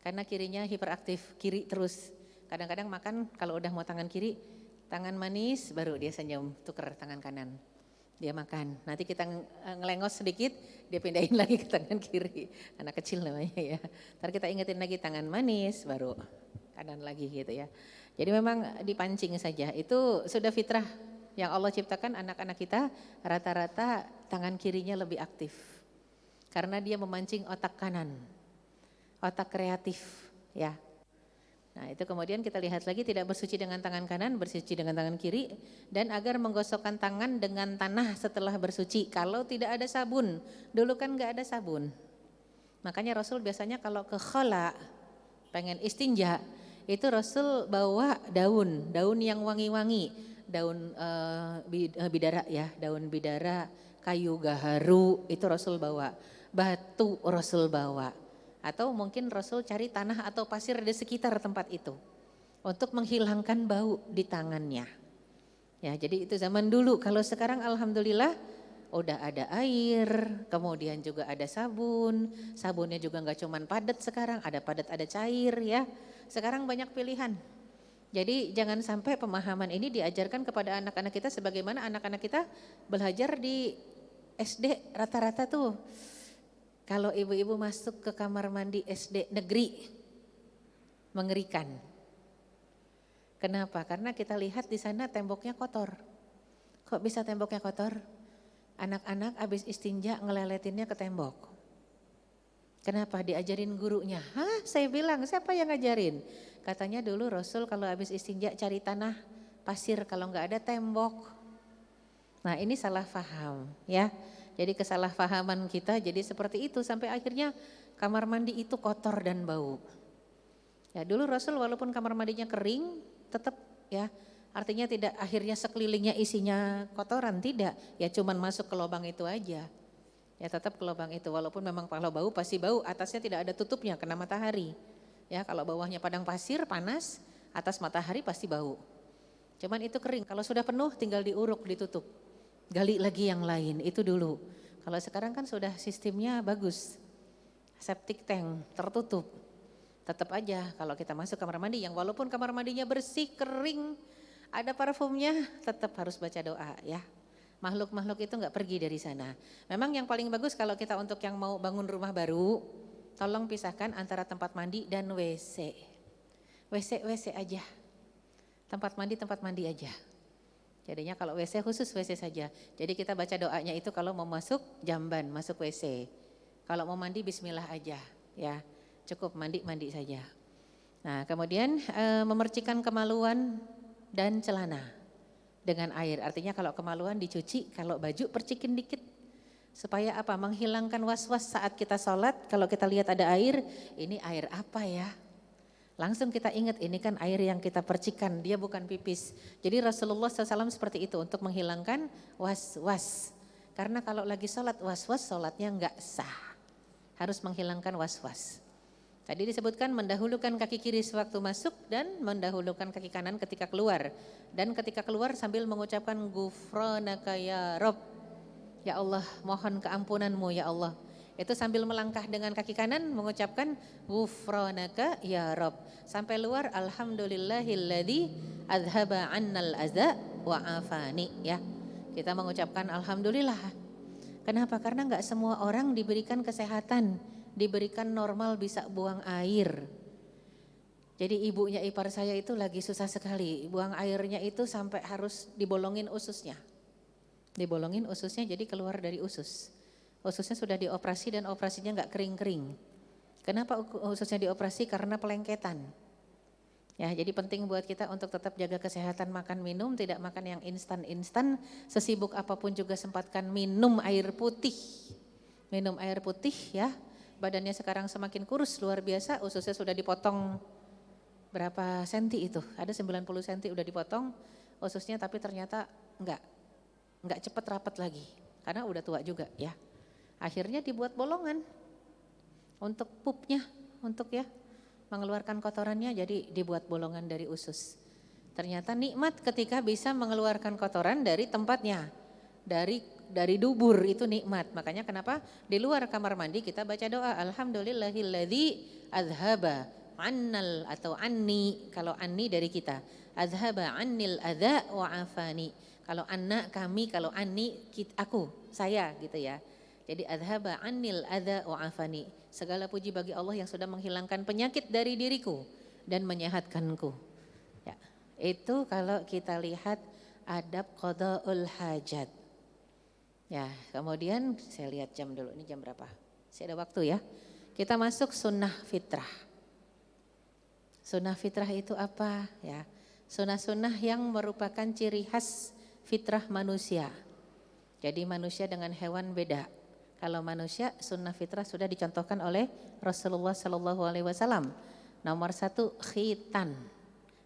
Karena kirinya hiperaktif, kiri terus. Kadang-kadang makan kalau udah mau tangan kiri, tangan manis baru dia senyum, tuker tangan kanan. Dia makan, nanti kita ngelengos sedikit, dia pindahin lagi ke tangan kiri. Anak kecil namanya ya. Ntar kita ingetin lagi tangan manis, baru kanan lagi gitu ya. Jadi memang dipancing saja, itu sudah fitrah yang Allah ciptakan anak-anak kita rata-rata tangan kirinya lebih aktif. Karena dia memancing otak kanan. Otak kreatif ya. Nah itu kemudian kita lihat lagi tidak bersuci dengan tangan kanan, bersuci dengan tangan kiri. Dan agar menggosokkan tangan dengan tanah setelah bersuci. Kalau tidak ada sabun, dulu kan gak ada sabun. Makanya Rasul biasanya kalau ke khala, pengen istinja, itu Rasul bawa daun yang wangi-wangi. Daun bidara ya, daun bidara, kayu gaharu itu Rasul bawa. Batu Rasul bawa. Atau mungkin Rasul cari tanah atau pasir di sekitar tempat itu untuk menghilangkan bau di tangannya. Ya, jadi itu zaman dulu. Kalau sekarang alhamdulillah udah ada air, kemudian juga ada sabun. Sabunnya juga nggak cuman padat sekarang, ada padat ada cair ya. Sekarang banyak pilihan. Jadi jangan sampai pemahaman ini diajarkan kepada anak-anak kita sebagaimana anak-anak kita belajar di SD rata-rata tuh. Kalau ibu-ibu masuk ke kamar mandi SD negeri, mengerikan. Kenapa? Karena kita lihat di sana temboknya kotor. Kok bisa temboknya kotor? Anak-anak habis istinja ngeleletinnya ke tembok. Kenapa? Diajarin gurunya. Hah? Saya bilang, siapa yang ngajarin? Katanya dulu Rasul kalau habis istinja cari tanah, pasir, kalau nggak ada tembok. Nah ini salah paham ya. Jadi kesalahpahaman kita jadi seperti itu sampai akhirnya kamar mandi itu kotor dan bau. Ya dulu Rasul walaupun kamar mandinya kering tetap ya artinya tidak akhirnya sekelilingnya isinya kotoran, tidak. Ya cuman masuk ke lubang itu aja. Ya tetap ke lubang itu walaupun memang kalau bau pasti bau, atasnya tidak ada tutupnya kena matahari. Ya kalau bawahnya padang pasir panas, atas matahari pasti bau. Cuman itu kering, kalau sudah penuh tinggal diuruk, ditutup. Gali lagi yang lain, itu dulu. Kalau sekarang kan sudah sistemnya bagus. Septic tank, tertutup. Tetap aja kalau kita masuk kamar mandi yang walaupun kamar mandinya bersih, kering, ada parfumnya, tetap harus baca doa ya. Makhluk-makhluk itu enggak pergi dari sana. Memang yang paling bagus kalau kita untuk yang mau bangun rumah baru, tolong pisahkan antara tempat mandi dan WC. WC aja. Tempat mandi aja. Jadinya kalau WC khusus WC saja. Jadi kita baca doanya itu kalau mau masuk jamban, masuk WC. Kalau mau mandi bismillah aja ya. Cukup mandi saja. Nah kemudian memercikan kemaluan dan celana dengan air. Artinya kalau kemaluan dicuci, kalau baju percikin dikit. Supaya apa? Menghilangkan was-was saat kita sholat. Kalau kita lihat ada air, ini air apa ya? Langsung kita ingat ini kan air yang kita percikan, dia bukan pipis. Jadi Rasulullah SAW seperti itu untuk menghilangkan was-was. Karena kalau lagi sholat was-was sholatnya enggak sah. Harus menghilangkan was-was. Tadi disebutkan mendahulukan kaki kiri sewaktu masuk dan mendahulukan kaki kanan ketika keluar. Dan ketika keluar sambil mengucapkan Ghufranaka ya Rob. Ya Allah, mohon keampunanmu ya Allah. Itu sambil melangkah dengan kaki kanan mengucapkan Ghufranaka ya Rob. Sampai luar Alhamdulillahilladzi adhaba annal adza wa afani ya. Kita mengucapkan Alhamdulillah. Kenapa? Karena enggak semua orang diberikan kesehatan, diberikan normal bisa buang air. Jadi ibunya ipar saya itu lagi susah sekali, buang airnya itu sampai harus dibolongin ususnya. Dibolongin ususnya jadi keluar dari usus. Ususnya sudah dioperasi dan operasinya enggak kering-kering. Kenapa ususnya dioperasi? Karena pelengketan. Ya, jadi penting buat kita untuk tetap jaga kesehatan makan minum, tidak makan yang instan-instan, sesibuk apapun juga sempatkan minum air putih. Minum air putih ya, badannya sekarang semakin kurus luar biasa, ususnya sudah dipotong berapa senti itu, ada 90 senti udah dipotong ususnya tapi ternyata enggak cepat rapat lagi, karena udah tua juga ya. Akhirnya dibuat bolongan untuk pupnya, untuk ya mengeluarkan kotorannya, jadi dibuat bolongan dari usus. Ternyata nikmat ketika bisa mengeluarkan kotoran dari tempatnya, dari dubur itu nikmat. Makanya kenapa di luar kamar mandi kita baca doa Alhamdulillahilladzi azhaba annal atau anni, kalau anni dari kita, azhaba annil adza wa afani. Kalau anak kami, kalau anni aku, saya gitu ya. Jadi azhaba annil adza wa afani. Segala puji bagi Allah yang sudah menghilangkan penyakit dari diriku dan menyehatkanku. Ya, itu kalau kita lihat adab qadaul hajat. Ya, kemudian saya lihat jam dulu, ini jam berapa? Masih ada waktu ya. Kita masuk sunnah fitrah. Sunnah fitrah itu apa? Ya, sunnah-sunnah yang merupakan ciri khas fitrah manusia. Jadi manusia dengan hewan beda. Kalau manusia sunnah fitrah sudah dicontohkan oleh Rasulullah Sallallahu Alaihi Wasallam. Nomor 1 khitan,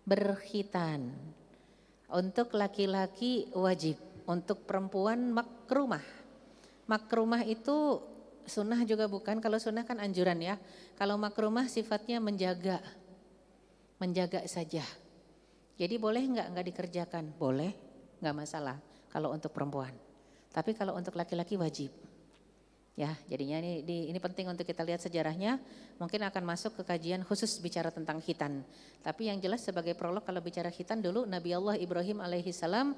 berkhitan. Untuk laki-laki wajib, untuk perempuan makrumah. Makrumah itu sunnah juga bukan, kalau sunnah kan anjuran ya. Kalau makrumah sifatnya menjaga saja. Jadi boleh enggak dikerjakan? Boleh, enggak masalah kalau untuk perempuan. Tapi kalau untuk laki-laki wajib. Ya, jadinya ini penting untuk kita lihat sejarahnya. Mungkin akan masuk ke kajian khusus bicara tentang khitan. Tapi yang jelas sebagai prolog kalau bicara khitan dulu Nabi Allah Ibrahim alaihi salam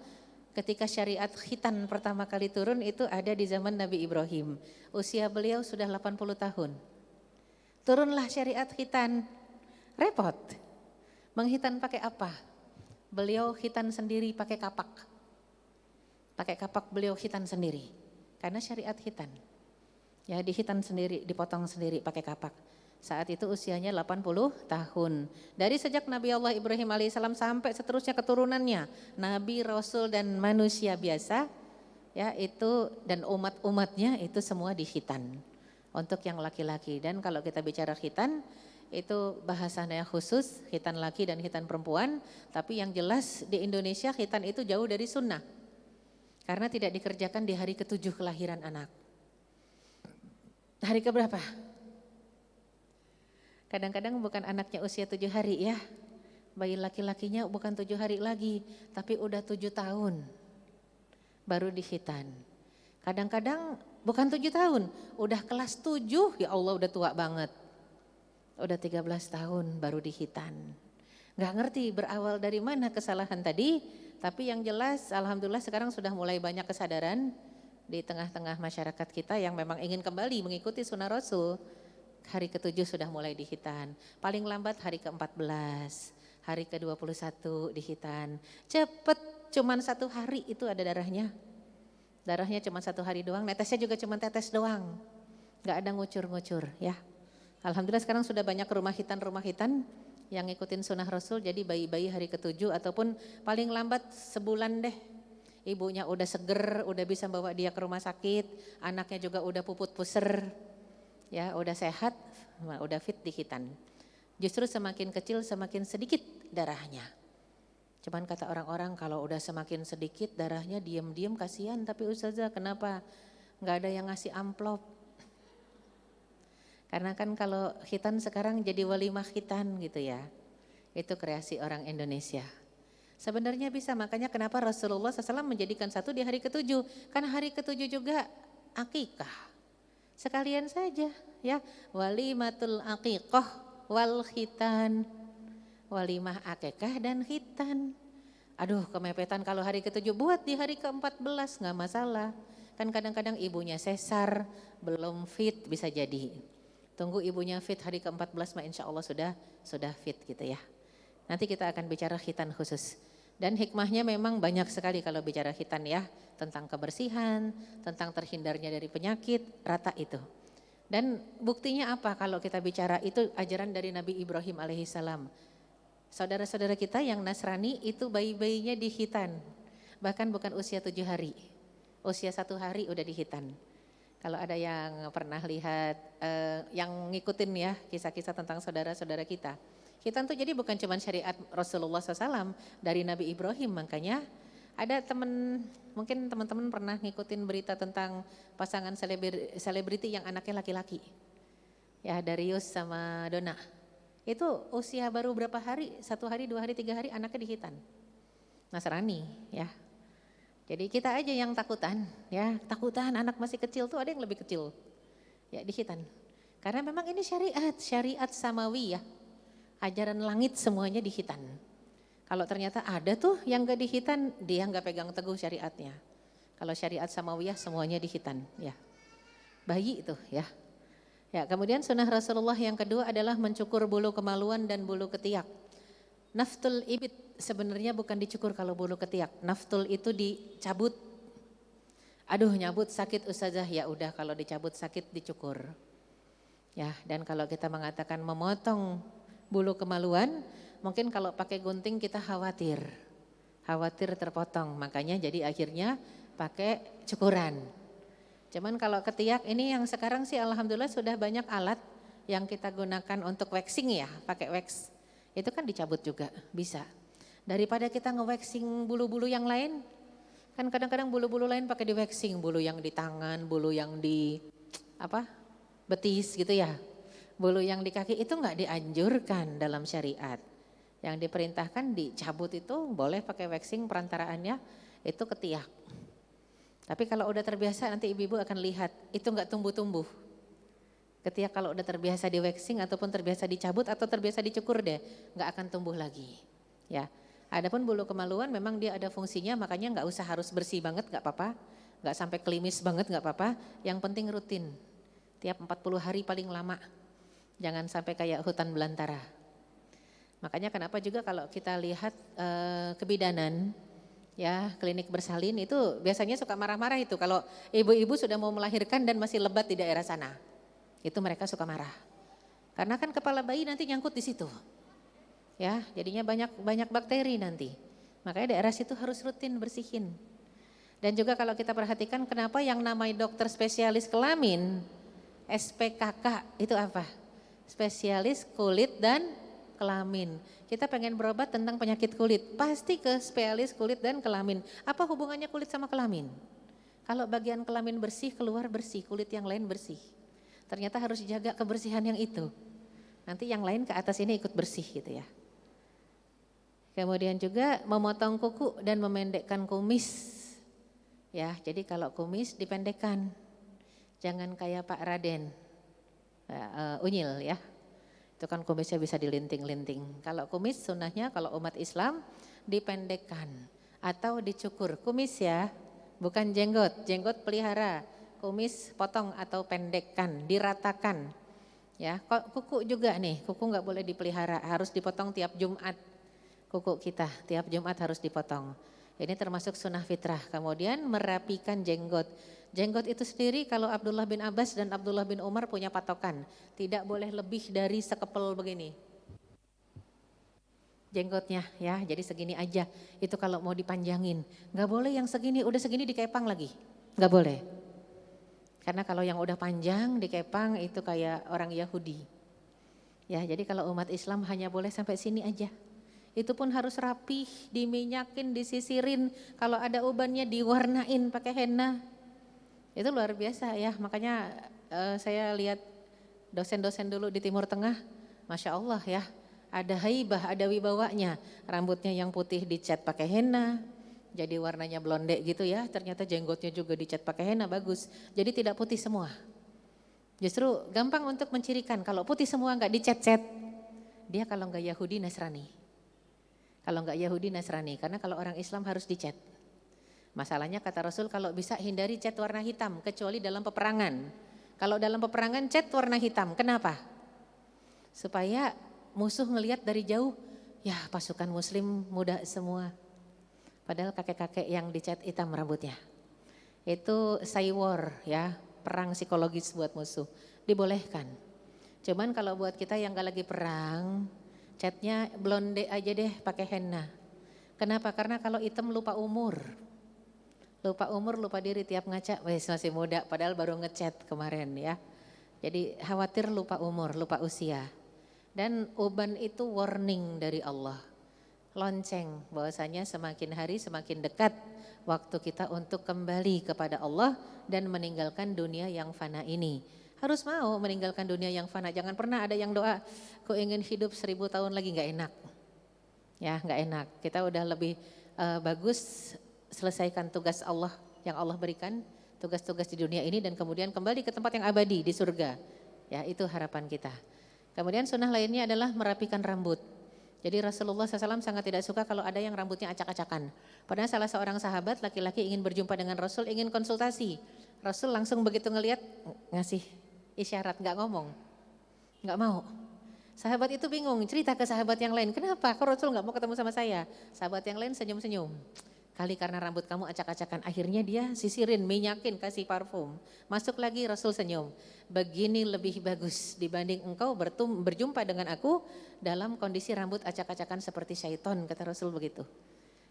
ketika syariat khitan pertama kali turun itu ada di zaman Nabi Ibrahim. Usia beliau sudah 80 tahun. Turunlah syariat khitan. Repot. Menghitan pakai apa? Beliau khitan sendiri pakai kapak. Pakai kapak beliau khitan sendiri. Karena syariat khitan. Ya, dihitan sendiri, dipotong sendiri pakai kapak. Saat itu usianya 80 tahun. Dari sejak Nabi Allah Ibrahim alaihissalam sampai seterusnya keturunannya, nabi, rasul dan manusia biasa, ya itu dan umat-umatnya itu semua dihitan. Untuk yang laki-laki, dan kalau kita bicara khitan itu bahasanya khusus, khitan laki dan khitan perempuan, tapi yang jelas di Indonesia khitan itu jauh dari sunnah. Karena tidak dikerjakan di hari ke-7 kelahiran anak. Hari keberapa? Kadang-kadang bukan anaknya usia 7 hari ya. Bayi laki-lakinya bukan 7 hari lagi, tapi udah 7 tahun baru dihitan. Kadang-kadang bukan 7 tahun, udah kelas 7, ya Allah udah tua banget. Udah 13 tahun baru dihitan. Gak ngerti berawal dari mana kesalahan tadi, tapi yang jelas alhamdulillah sekarang sudah mulai banyak kesadaran di tengah-tengah masyarakat kita yang memang ingin kembali mengikuti sunnah Rasul. Hari ke-7 sudah mulai dihitan, paling lambat hari ke-14, hari ke-21 dihitan. Cepet, cuman 1 hari itu ada darahnya. Darahnya cuma 1 hari doang, netesnya juga cuma tetes doang. Gak ada ngucur-ngucur ya. Alhamdulillah sekarang sudah banyak rumah hitan yang ngikutin sunnah Rasul, jadi bayi-bayi hari ke-7 ataupun paling lambat sebulan deh. Ibunya udah seger, udah bisa bawa dia ke rumah sakit, anaknya juga udah puput puser, ya udah sehat, udah fit dihitan. Justru semakin kecil semakin sedikit darahnya. Cuman kata orang-orang kalau udah semakin sedikit darahnya diam-diam kasihan, tapi Ustazah kenapa nggak ada yang ngasih amplop? Karena kan kalau khitan sekarang jadi walimah khitan gitu ya. Itu kreasi orang Indonesia. Sebenarnya bisa, makanya kenapa Rasulullah SAW menjadikan satu di hari ketujuh. Karena hari ketujuh juga akikah. Sekalian saja ya, walimatul aqiqah wal khitan. Walimah akikah dan khitan. Aduh kemepetan kalau hari ketujuh, buat di hari ke-14 gak masalah. Kan kadang-kadang ibunya sesar, belum fit bisa jadi. Tunggu ibunya fit hari ke-14 mah insya Allah sudah fit gitu ya. Nanti kita akan bicara khitan khusus. Dan hikmahnya memang banyak sekali kalau bicara khitan ya. Tentang kebersihan, tentang terhindarnya dari penyakit, rata itu. Dan buktinya apa kalau kita bicara itu ajaran dari Nabi Ibrahim alaihissalam. Saudara-saudara kita yang Nasrani itu bayi-bayinya dikhitan. Bahkan bukan usia 7 hari. Usia 1 hari udah dikhitan. Kalau ada yang pernah lihat, yang ngikutin ya kisah-kisah tentang saudara-saudara kita. Khitan tuh jadi bukan cuma syariat Rasulullah SAW dari Nabi Ibrahim. Makanya ada mungkin teman-teman pernah ngikutin berita tentang pasangan selebriti yang anaknya laki-laki. Ya Darius sama Donna. Itu usia baru berapa hari, 1 hari, 2 hari, 3 hari anaknya dikhitan. Nasrani ya. Jadi kita aja yang takutan ya, takutan anak masih kecil tuh ada yang lebih kecil. Ya dikhitan. Karena memang ini syariat samawi ya. Ajaran langit semuanya dikhitan. Kalau ternyata ada tuh yang gak dikhitan, dia gak pegang teguh syariatnya. Kalau syariat samawiyah semuanya dikhitan ya. Bayi itu ya. Ya, kemudian sunnah Rasulullah yang kedua adalah mencukur bulu kemaluan dan bulu ketiak. Naftul ibit sebenarnya bukan dicukur kalau bulu ketiak. Naftul itu dicabut. Aduh nyabut sakit ustazah, ya udah kalau dicabut sakit dicukur. Ya, dan kalau kita mengatakan memotong bulu kemaluan, mungkin kalau pakai gunting kita khawatir terpotong. Makanya jadi akhirnya pakai cukuran. Cuman kalau ketiak ini yang sekarang sih alhamdulillah sudah banyak alat yang kita gunakan untuk waxing ya, pakai wax. Itu kan dicabut juga, bisa. Daripada kita nge-waxing bulu-bulu yang lain, kan kadang-kadang bulu-bulu lain pakai di-waxing, bulu yang di tangan, bulu yang di betis gitu ya. Bulu yang di kaki itu enggak dianjurkan dalam syariat. Yang diperintahkan dicabut itu boleh pakai waxing, perantaraannya itu ketiak. Tapi kalau udah terbiasa nanti ibu-ibu akan lihat itu enggak tumbuh-tumbuh. Ketiak kalau udah terbiasa di waxing ataupun terbiasa dicabut atau terbiasa dicukur deh, enggak akan tumbuh lagi. Ya. Adapun bulu kemaluan memang dia ada fungsinya, makanya enggak usah harus bersih banget enggak apa-apa. Enggak sampai klimis banget enggak apa-apa, yang penting rutin. Tiap 40 hari paling lama. Jangan sampai kayak hutan belantara. Makanya kenapa juga kalau kita lihat kebidanan ya, klinik bersalin itu biasanya suka marah-marah itu kalau ibu-ibu sudah mau melahirkan dan masih lebat di daerah sana. Itu mereka suka marah. Karena kan kepala bayi nanti nyangkut di situ. Ya, jadinya banyak bakteri nanti. Makanya daerah situ harus rutin bersihin. Dan juga kalau kita perhatikan kenapa yang namanya dokter spesialis kelamin, SPKK itu apa? Spesialis kulit dan kelamin. Kita pengen berobat tentang penyakit kulit, pasti ke spesialis kulit dan kelamin. Apa hubungannya kulit sama kelamin? Kalau bagian kelamin bersih, keluar bersih, kulit yang lain bersih. Ternyata harus jaga kebersihan yang itu. Nanti yang lain ke atas ini ikut bersih gitu ya. Kemudian juga memotong kuku dan memendekkan kumis. Ya, jadi kalau kumis dipendekkan. Jangan kayak Pak Raden, unyil ya. Itu kan kumisnya bisa dilinting-linting. Kalau kumis sunnahnya kalau umat Islam dipendekkan atau dicukur. Kumis ya, bukan jenggot. Jenggot pelihara. Kumis potong atau pendekkan, diratakan. Ya, kuku juga nih, kuku nggak boleh dipelihara, harus dipotong tiap Jumat. Kuku kita tiap Jumat harus dipotong. Ini termasuk sunnah fitrah. Kemudian merapikan jenggot. Jenggot itu sendiri kalau Abdullah bin Abbas dan Abdullah bin Umar punya patokan. Tidak boleh lebih dari sekepel begini. Jenggotnya ya, jadi segini aja. Itu kalau mau dipanjangin. Nggak boleh yang segini, udah segini dikepang lagi. Nggak boleh. Karena kalau yang udah panjang dikepang itu kayak orang Yahudi. Ya, jadi kalau umat Islam hanya boleh sampai sini aja. Itu pun harus rapih, diminyakin, disisirin. Kalau ada ubannya diwarnain pakai henna. Itu luar biasa ya, makanya saya lihat dosen-dosen dulu di Timur Tengah, Masya Allah ya, ada haibah, ada wibawanya. Rambutnya yang putih dicat pakai henna, jadi warnanya blonde gitu ya, ternyata jenggotnya juga dicat pakai henna, bagus. Jadi tidak putih semua. Justru gampang untuk mencirikan, kalau putih semua nggak dicat-cat, dia kalau nggak Yahudi Nasrani. Kalau nggak Yahudi Nasrani, karena kalau orang Islam harus dicat. Masalahnya kata Rasul kalau bisa hindari cat warna hitam, kecuali dalam peperangan. Kalau dalam peperangan cat warna hitam, kenapa? Supaya musuh ngelihat dari jauh, ya pasukan muslim muda semua. Padahal kakek-kakek yang dicat hitam rambutnya. Itu war ya, perang psikologis buat musuh. Dibolehkan. Cuman kalau buat kita yang gak lagi perang, catnya blonde aja deh pakai henna. Kenapa? Karena kalau hitam lupa umur. Lupa umur, lupa diri tiap ngaca, wes masih muda padahal baru ngecat kemarin ya. Jadi khawatir lupa umur, lupa usia. Dan uban itu warning dari Allah. Lonceng bahwasanya semakin hari semakin dekat waktu kita untuk kembali kepada Allah dan meninggalkan dunia yang fana ini. Harus mau meninggalkan dunia yang fana. Jangan pernah ada yang doa, ku ingin hidup 1000 tahun lagi, gak enak. Ya gak enak, kita udah lebih bagus selesaikan tugas Allah yang Allah berikan, tugas-tugas di dunia ini dan kemudian kembali ke tempat yang abadi di surga. Ya itu harapan kita. Kemudian sunnah lainnya adalah merapikan rambut. Jadi Rasulullah SAW sangat tidak suka kalau ada yang rambutnya acak-acakan. Padahal salah seorang sahabat laki-laki ingin berjumpa dengan Rasul, ingin konsultasi. Rasul langsung begitu ngelihat ngasih isyarat, gak ngomong, gak mau. Sahabat itu bingung, cerita ke sahabat yang lain, kenapa kok Rasul gak mau ketemu sama saya? Sahabat yang lain senyum-senyum. Kali karena rambut kamu acak-acakan, akhirnya dia sisirin, minyakin, kasih parfum. Masuk lagi Rasul senyum, begini lebih bagus dibanding engkau berjumpa dengan aku dalam kondisi rambut acak-acakan seperti syaiton, kata Rasul begitu.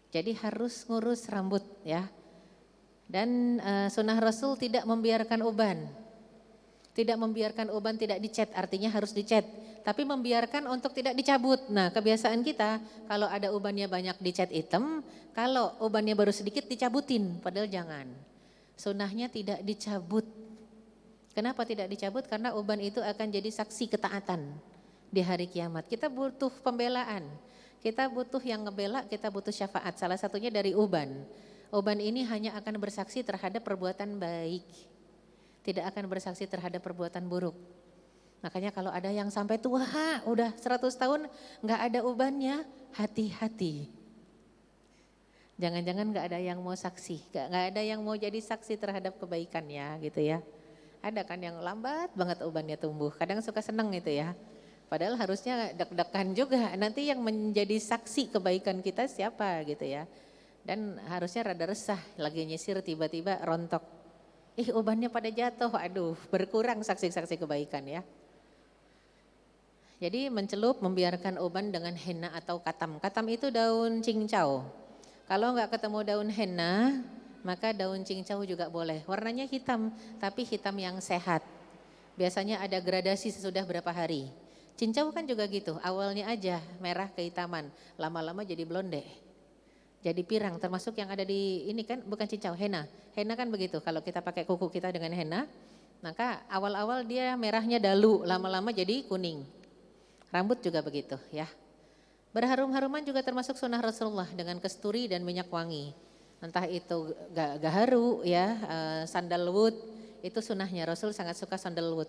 Jadi harus ngurus rambut ya. Dan sunnah Rasul tidak membiarkan uban. Tidak membiarkan uban tidak dicat, artinya harus dicat. Tapi membiarkan untuk tidak dicabut. Nah kebiasaan kita kalau ada ubannya banyak dicat hitam, kalau ubannya baru sedikit dicabutin, padahal jangan. Sunnahnya tidak dicabut. Kenapa tidak dicabut? Karena uban itu akan jadi saksi ketaatan di hari kiamat. Kita butuh pembelaan, kita butuh yang ngebela, kita butuh syafaat. Salah satunya dari uban. Uban ini hanya akan bersaksi terhadap perbuatan baik, tidak akan bersaksi terhadap perbuatan buruk. Makanya kalau ada yang sampai tua, udah 100 tahun gak ada ubannya, hati-hati. Jangan-jangan gak ada yang mau saksi, gak ada yang mau jadi saksi terhadap kebaikannya gitu ya. Ada kan yang lambat banget ubannya tumbuh, kadang suka seneng itu ya. Padahal harusnya deg-degan juga, nanti yang menjadi saksi kebaikan kita siapa gitu ya. Dan harusnya rada resah, lagi nyisir tiba-tiba rontok. Ubannya pada jatuh, aduh berkurang saksi-saksi kebaikan ya. Jadi mencelup, membiarkan uban dengan henna atau katam. Katam itu daun cincau. Kalau enggak ketemu daun henna, maka daun cincau juga boleh. Warnanya hitam, tapi hitam yang sehat. Biasanya ada gradasi sesudah berapa hari. Cincau kan juga gitu, awalnya aja merah kehitaman, lama-lama jadi blonde. Jadi pirang, termasuk yang ada di ini kan bukan cincau, henna. Henna kan begitu, kalau kita pakai kuku kita dengan henna, maka awal-awal dia merahnya dalu, lama-lama jadi kuning. Rambut juga begitu ya. Berharum-haruman juga termasuk sunnah Rasulullah dengan kesturi dan minyak wangi. Entah itu gaharu ya, sandalwood, itu sunnahnya. Rasul sangat suka sandalwood.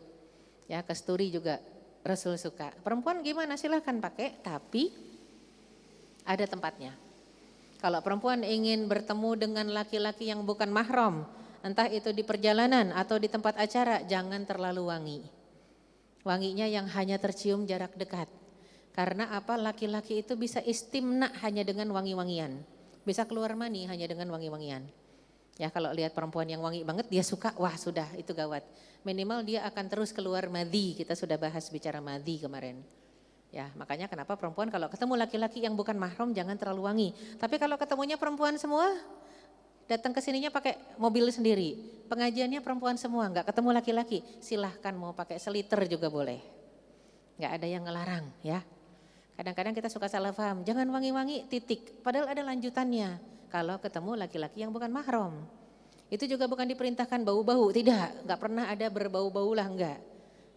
Ya, kesturi juga Rasul suka. Perempuan gimana? Silahkan pakai, tapi ada tempatnya. Kalau perempuan ingin bertemu dengan laki-laki yang bukan mahram, entah itu di perjalanan atau di tempat acara, jangan terlalu wangi. Wanginya yang hanya tercium jarak dekat. Karena apa? Laki-laki itu bisa istimna hanya dengan wangi-wangian. Bisa keluar mani hanya dengan wangi-wangian. Ya kalau lihat perempuan yang wangi banget dia suka, wah sudah itu gawat. Minimal dia akan terus keluar madhi, kita sudah bahas bicara madhi kemarin. Ya makanya kenapa perempuan kalau ketemu laki-laki yang bukan mahram jangan terlalu wangi. Tapi kalau ketemunya perempuan semua, datang ke sininya pakai mobil sendiri. Pengajiannya perempuan semua, enggak ketemu laki-laki. Silahkan mau pakai seliter juga boleh. Enggak ada yang ngelarang ya. Kadang-kadang kita suka salah paham, jangan wangi-wangi titik. Padahal ada lanjutannya. Kalau ketemu laki-laki yang bukan mahram. Itu juga bukan diperintahkan bau-bau, tidak. Enggak pernah ada berbau-bau lah enggak.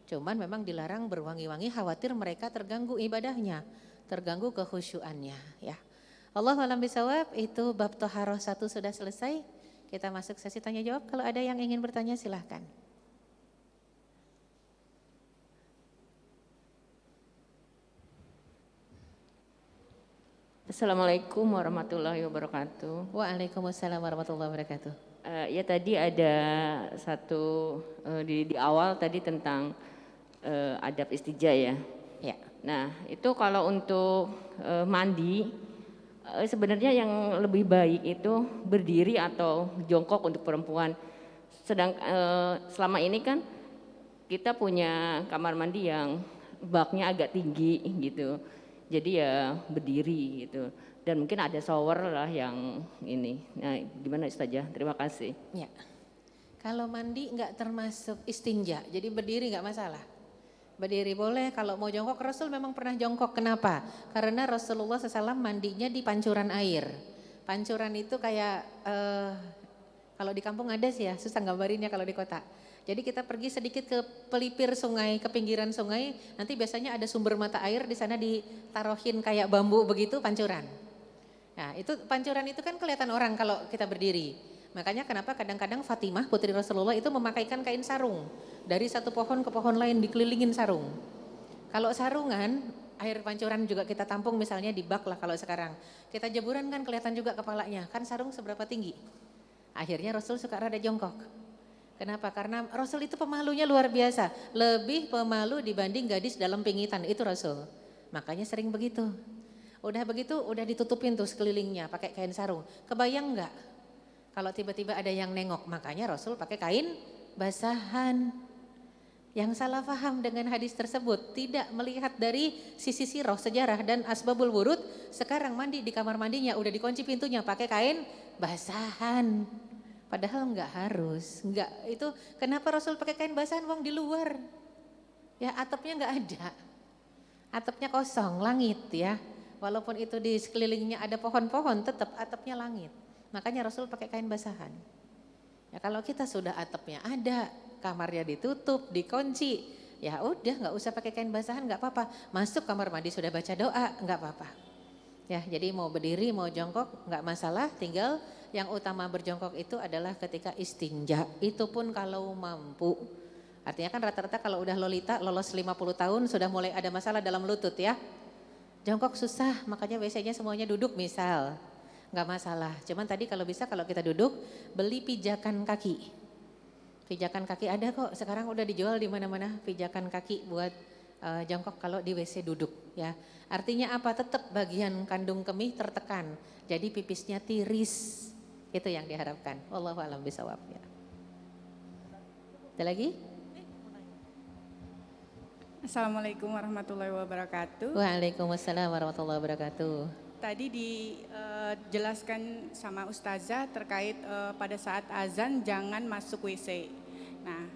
Cuman memang dilarang berwangi-wangi, khawatir mereka terganggu ibadahnya, terganggu kekhusyuannya ya. Allahu a'lam bishawab. Itu bab Thaharah 1 sudah selesai. Kita masuk sesi tanya jawab. Kalau ada yang ingin bertanya silahkan. Assalamualaikum warahmatullahi wabarakatuh. Waalaikumsalam warahmatullahi wabarakatuh. Ya tadi ada satu di awal tadi tentang adab istijah ya. Ya. Nah itu kalau untuk mandi sebenarnya yang lebih baik itu berdiri atau jongkok untuk perempuan. Sedang selama ini kan kita punya kamar mandi yang baknya agak tinggi gitu. Jadi ya berdiri gitu. Dan mungkin ada shower lah yang ini. Nah, gimana Ustazah? Terima kasih. Ya. Kalau mandi nggak termasuk istinja, jadi berdiri nggak masalah. Berdiri boleh, kalau mau jongkok, Rasul memang pernah jongkok. Kenapa? Karena Rasulullah SAW mandinya di pancuran air. Pancuran itu kayak, kalau di kampung ada sih ya, susah gambarinnya kalau di kota. Jadi kita pergi sedikit ke pelipir sungai, ke pinggiran sungai, nanti biasanya ada sumber mata air, di sana ditaruhin kayak bambu begitu, pancuran. Nah itu pancuran itu kan kelihatan orang kalau kita berdiri. Makanya kenapa kadang-kadang Fatimah putri Rasulullah itu memakaikan kain sarung. Dari satu pohon ke pohon lain dikelilingin sarung. Kalau sarungan, air pancuran juga kita tampung misalnya di bak lah kalau sekarang. Kita jeburan kan kelihatan juga kepalanya, kan sarung seberapa tinggi. Akhirnya Rasul suka rada jongkok. Kenapa? Karena Rasul itu pemalunya luar biasa. Lebih pemalu dibanding gadis dalam pingitan, itu Rasul. Makanya sering begitu. Udah begitu, udah ditutupin tuh sekelilingnya pakai kain sarung. Kebayang enggak? Kalau tiba-tiba ada yang nengok, makanya Rasul pakai kain basahan. Yang salah paham dengan hadis tersebut, tidak melihat dari sisi sirah, sejarah dan asbabul wurud. Sekarang mandi di kamar mandinya, udah dikunci pintunya pakai kain basahan. Padahal enggak harus, enggak itu kenapa Rasul pakai kain basahan wong di luar? Ya atapnya enggak ada, atapnya kosong, langit ya. Walaupun itu di sekelilingnya ada pohon-pohon, tetap atapnya langit. Makanya Rasul pakai kain basahan. Ya kalau kita sudah atapnya ada, kamarnya ditutup, dikunci, ya udah nggak usah pakai kain basahan, nggak apa-apa. Masuk kamar mandi sudah baca doa, nggak apa-apa. Ya jadi mau berdiri, mau jongkok nggak masalah. Tinggal yang utama berjongkok itu adalah ketika istinja. Itu pun kalau mampu. Artinya kan rata-rata kalau udah lolita, lolos 50 tahun sudah mulai ada masalah dalam lutut ya. Jongkok susah, makanya biasanya semuanya duduk misal. Nggak masalah, cuman tadi kalau bisa kalau kita duduk, beli pijakan kaki. Pijakan kaki ada kok, sekarang udah dijual di mana-mana pijakan kaki buat jongkok kalau di WC duduk ya. Artinya apa? Tetap bagian kandung kemih tertekan, jadi pipisnya tiris. Itu yang diharapkan. Wallahu a'lam bishawab ya. Ada lagi? Assalamualaikum warahmatullahi wabarakatuh. Waalaikumsalam warahmatullahi wabarakatuh. Tadi dijelaskan sama Ustazah terkait pada saat azan jangan masuk WC. Nah,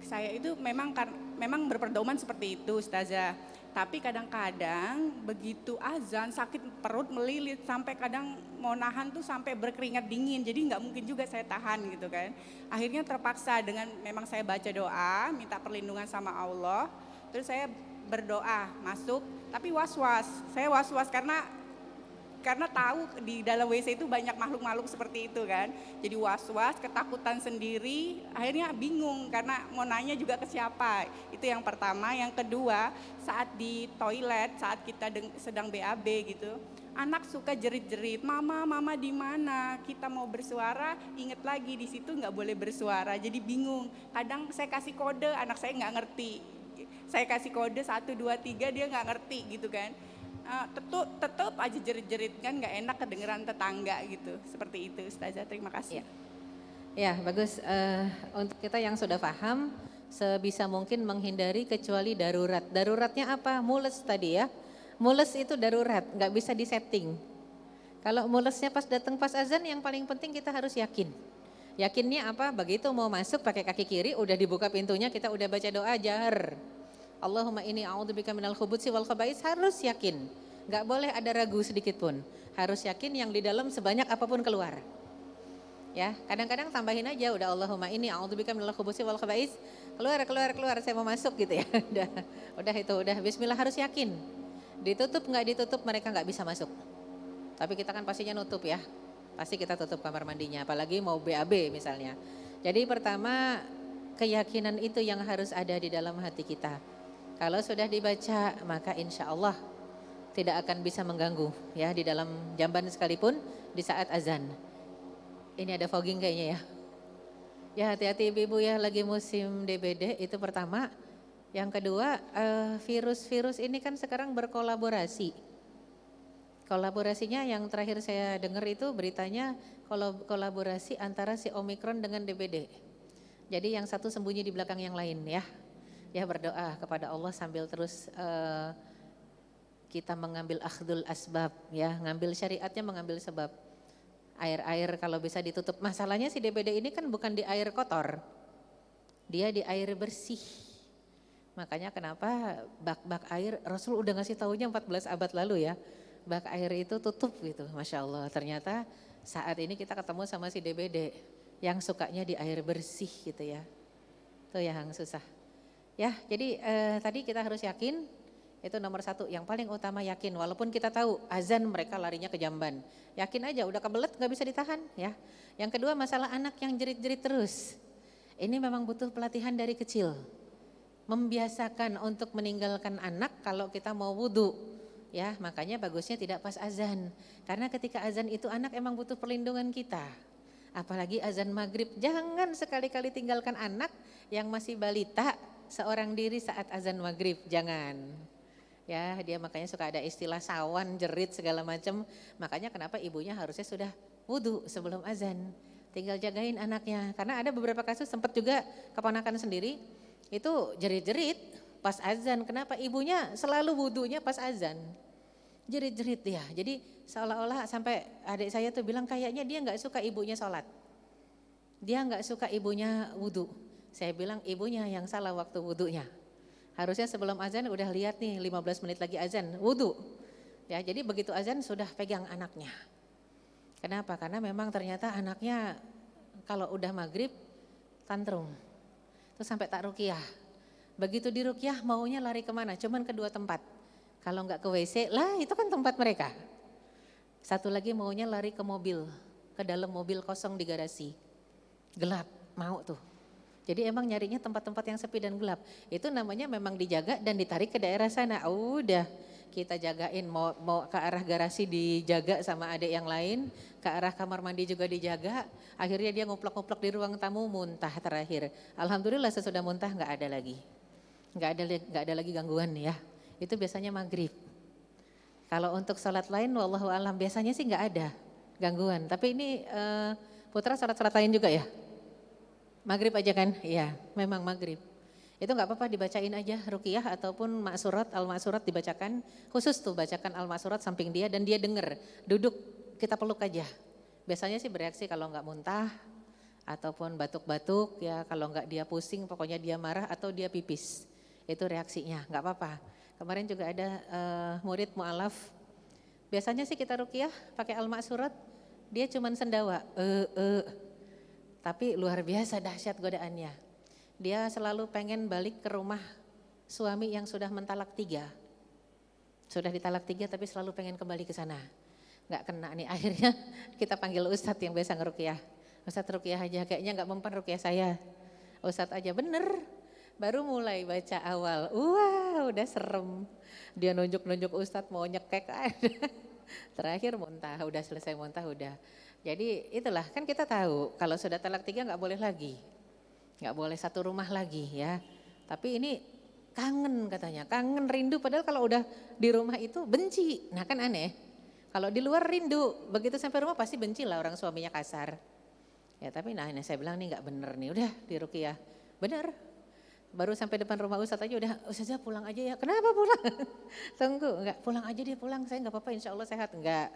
saya itu memang berpedoman seperti itu Ustazah. Tapi kadang-kadang begitu azan sakit perut melilit sampai kadang mau nahan tuh sampai berkeringat dingin. Jadi nggak mungkin juga saya tahan gitu kan. Akhirnya terpaksa dengan memang saya baca doa, minta perlindungan sama Allah. Terus saya berdoa masuk, tapi was-was. Saya was-was karena tahu di dalam WC itu banyak makhluk-makhluk seperti itu kan. Jadi was-was, ketakutan sendiri, akhirnya bingung karena mau nanya juga ke siapa. Itu yang pertama. Yang kedua, saat di toilet, saat kita sedang BAB gitu, anak suka jerit-jerit, mama di mana? Kita mau bersuara, inget lagi di situ nggak boleh bersuara. Jadi bingung. Kadang saya kasih kode, anak saya nggak ngerti. Saya kasih kode 1, 2, 3 dia nggak ngerti gitu kan. Tetap aja jerit-jerit kan nggak enak kedengeran tetangga gitu. Seperti itu Ustazah, terima kasih. Ya bagus, untuk kita yang sudah paham sebisa mungkin menghindari kecuali darurat. Daruratnya apa? Mules tadi ya. Mules itu darurat, nggak bisa disetting. Kalau mulesnya pas datang pas azan yang paling penting kita harus yakin. Yakinnya apa? Begitu mau masuk pakai kaki kiri udah dibuka pintunya kita udah baca doa jahar. Allahumma inni a'udzubika minal khubuthi wal khaba'is, harus yakin. Enggak boleh ada ragu sedikit pun. Harus yakin yang di dalam sebanyak apapun keluar. Ya, kadang-kadang tambahin aja udah Allahumma inni a'udzubika minal khubuthi wal khaba'is. Keluar, saya mau masuk gitu ya. Udah itu, udah bismillah harus yakin. Ditutup nggak ditutup mereka nggak bisa masuk. Tapi kita kan pastinya nutup ya. Pasti kita tutup kamar mandinya, apalagi mau BAB misalnya. Jadi pertama keyakinan itu yang harus ada di dalam hati kita. Kalau sudah dibaca maka insya Allah tidak akan bisa mengganggu ya di dalam jamban sekalipun di saat azan. Ini ada fogging kayaknya ya. Ya hati-hati ibu-ibu ya lagi musim DBD itu pertama. Yang kedua virus-virus ini kan sekarang berkolaborasi. Kolaborasinya yang terakhir saya dengar itu beritanya kolaborasi antara si Omikron dengan DBD. Jadi yang satu sembunyi di belakang yang lain ya. Ya berdoa kepada Allah sambil terus kita mengambil akhdul asbab ya. Ngambil syariatnya mengambil sebab. Air-air kalau bisa ditutup. Masalahnya si DBD ini kan bukan di air kotor. Dia di air bersih. Makanya kenapa bak-bak air, Rasul udah ngasih taunya 14 abad lalu ya. Bak air itu tutup gitu, Masya Allah. Ternyata saat ini kita ketemu sama si DBD yang sukanya di air bersih gitu ya. Itu yang susah. Ya, jadi tadi kita harus yakin, itu nomor satu. Yang paling utama yakin, walaupun kita tahu azan mereka larinya ke jamban. Yakin aja, udah kebelet gak bisa ditahan ya. Yang kedua masalah anak yang jerit-jerit terus. Ini memang butuh pelatihan dari kecil. Membiasakan untuk meninggalkan anak kalau kita mau wudhu. Ya, makanya bagusnya tidak pas azan. Karena ketika azan itu anak emang butuh perlindungan kita. Apalagi azan maghrib, jangan sekali-kali tinggalkan anak yang masih balita seorang diri saat azan maghrib, jangan. Ya, dia makanya suka ada istilah sawan, jerit segala macam. Makanya kenapa ibunya harusnya sudah wudhu sebelum azan. Tinggal jagain anaknya. Karena ada beberapa kasus sempat juga keponakan sendiri itu jerit-jerit pas azan. Kenapa? Ibunya selalu wudhunya pas azan. Jerit-jerit dia. Jadi seolah-olah sampai adik saya tuh bilang kayaknya dia nggak suka ibunya sholat. Dia nggak suka ibunya wudhu. Saya bilang ibunya yang salah waktu wudhunya. Harusnya sebelum azan udah lihat nih 15 menit lagi azan, wudhu. Ya, jadi begitu azan sudah pegang anaknya. Kenapa? Karena memang ternyata anaknya kalau udah maghrib tantrum. Terus sampai tak ruqyah. Begitu di ruqyah maunya lari kemana? Cuman ke dua tempat. Kalau enggak ke WC, lah itu kan tempat mereka. Satu lagi maunya lari ke mobil, ke dalam mobil kosong di garasi. Gelap, mau tuh. Jadi emang nyarinya tempat-tempat yang sepi dan gelap. Itu namanya memang dijaga dan ditarik ke daerah sana. Udah kita jagain, mau ke arah garasi dijaga sama adik yang lain, ke arah kamar mandi juga dijaga. Akhirnya dia nguplek-nguplek di ruang tamu, muntah terakhir. Alhamdulillah sesudah muntah nggak ada lagi. Nggak ada lagi gangguan ya. Itu biasanya maghrib. Kalau untuk sholat lain, wallahu alam biasanya sih nggak ada gangguan. Tapi ini Putra sholat-sholat lain juga ya? Maghrib aja kan? Iya, memang maghrib. Itu nggak apa-apa dibacain aja ruqyah ataupun maksurat, al-maksurat dibacakan. Khusus tuh bacakan al-maksurat samping dia dan dia denger. Duduk, kita peluk aja. Biasanya sih bereaksi kalau nggak muntah ataupun batuk-batuk ya. Kalau nggak dia pusing, pokoknya dia marah atau dia pipis. Itu reaksinya, nggak apa-apa. Kemarin juga ada murid mu'alaf. Biasanya sih kita ruqyah pakai al-maksurat. Dia cuman sendawa, tapi luar biasa dahsyat godaannya. Dia selalu pengen balik ke rumah suami yang sudah mentalak 3. Sudah ditalak 3 tapi selalu pengen kembali ke sana. Nggak kena nih, akhirnya kita panggil Ustadz yang biasa ngeruqyah. Ustadz ruqyah aja, kayaknya nggak mempan ruqyah saya. Ustadz aja, bener. Baru mulai baca awal, wah udah serem. Dia nunjuk-nunjuk Ustadz mau nyekek ada. Terakhir muntah, udah selesai muntah udah. Jadi itulah kan kita tahu kalau sudah talak 3 nggak boleh lagi. Nggak boleh satu rumah lagi ya. Tapi ini kangen katanya, kangen rindu padahal kalau udah di rumah itu benci. Nah kan aneh. Kalau di luar rindu, begitu sampai rumah pasti benci lah orang suaminya kasar. Ya tapi nah ini saya bilang nih nggak bener nih, udah di ruqyah. Bener. Baru sampai depan rumah Ustadz aja udah, Ustazah pulang aja ya. Kenapa pulang? Tunggu, enggak pulang aja dia pulang, saya enggak apa-apa insya Allah sehat. Enggak,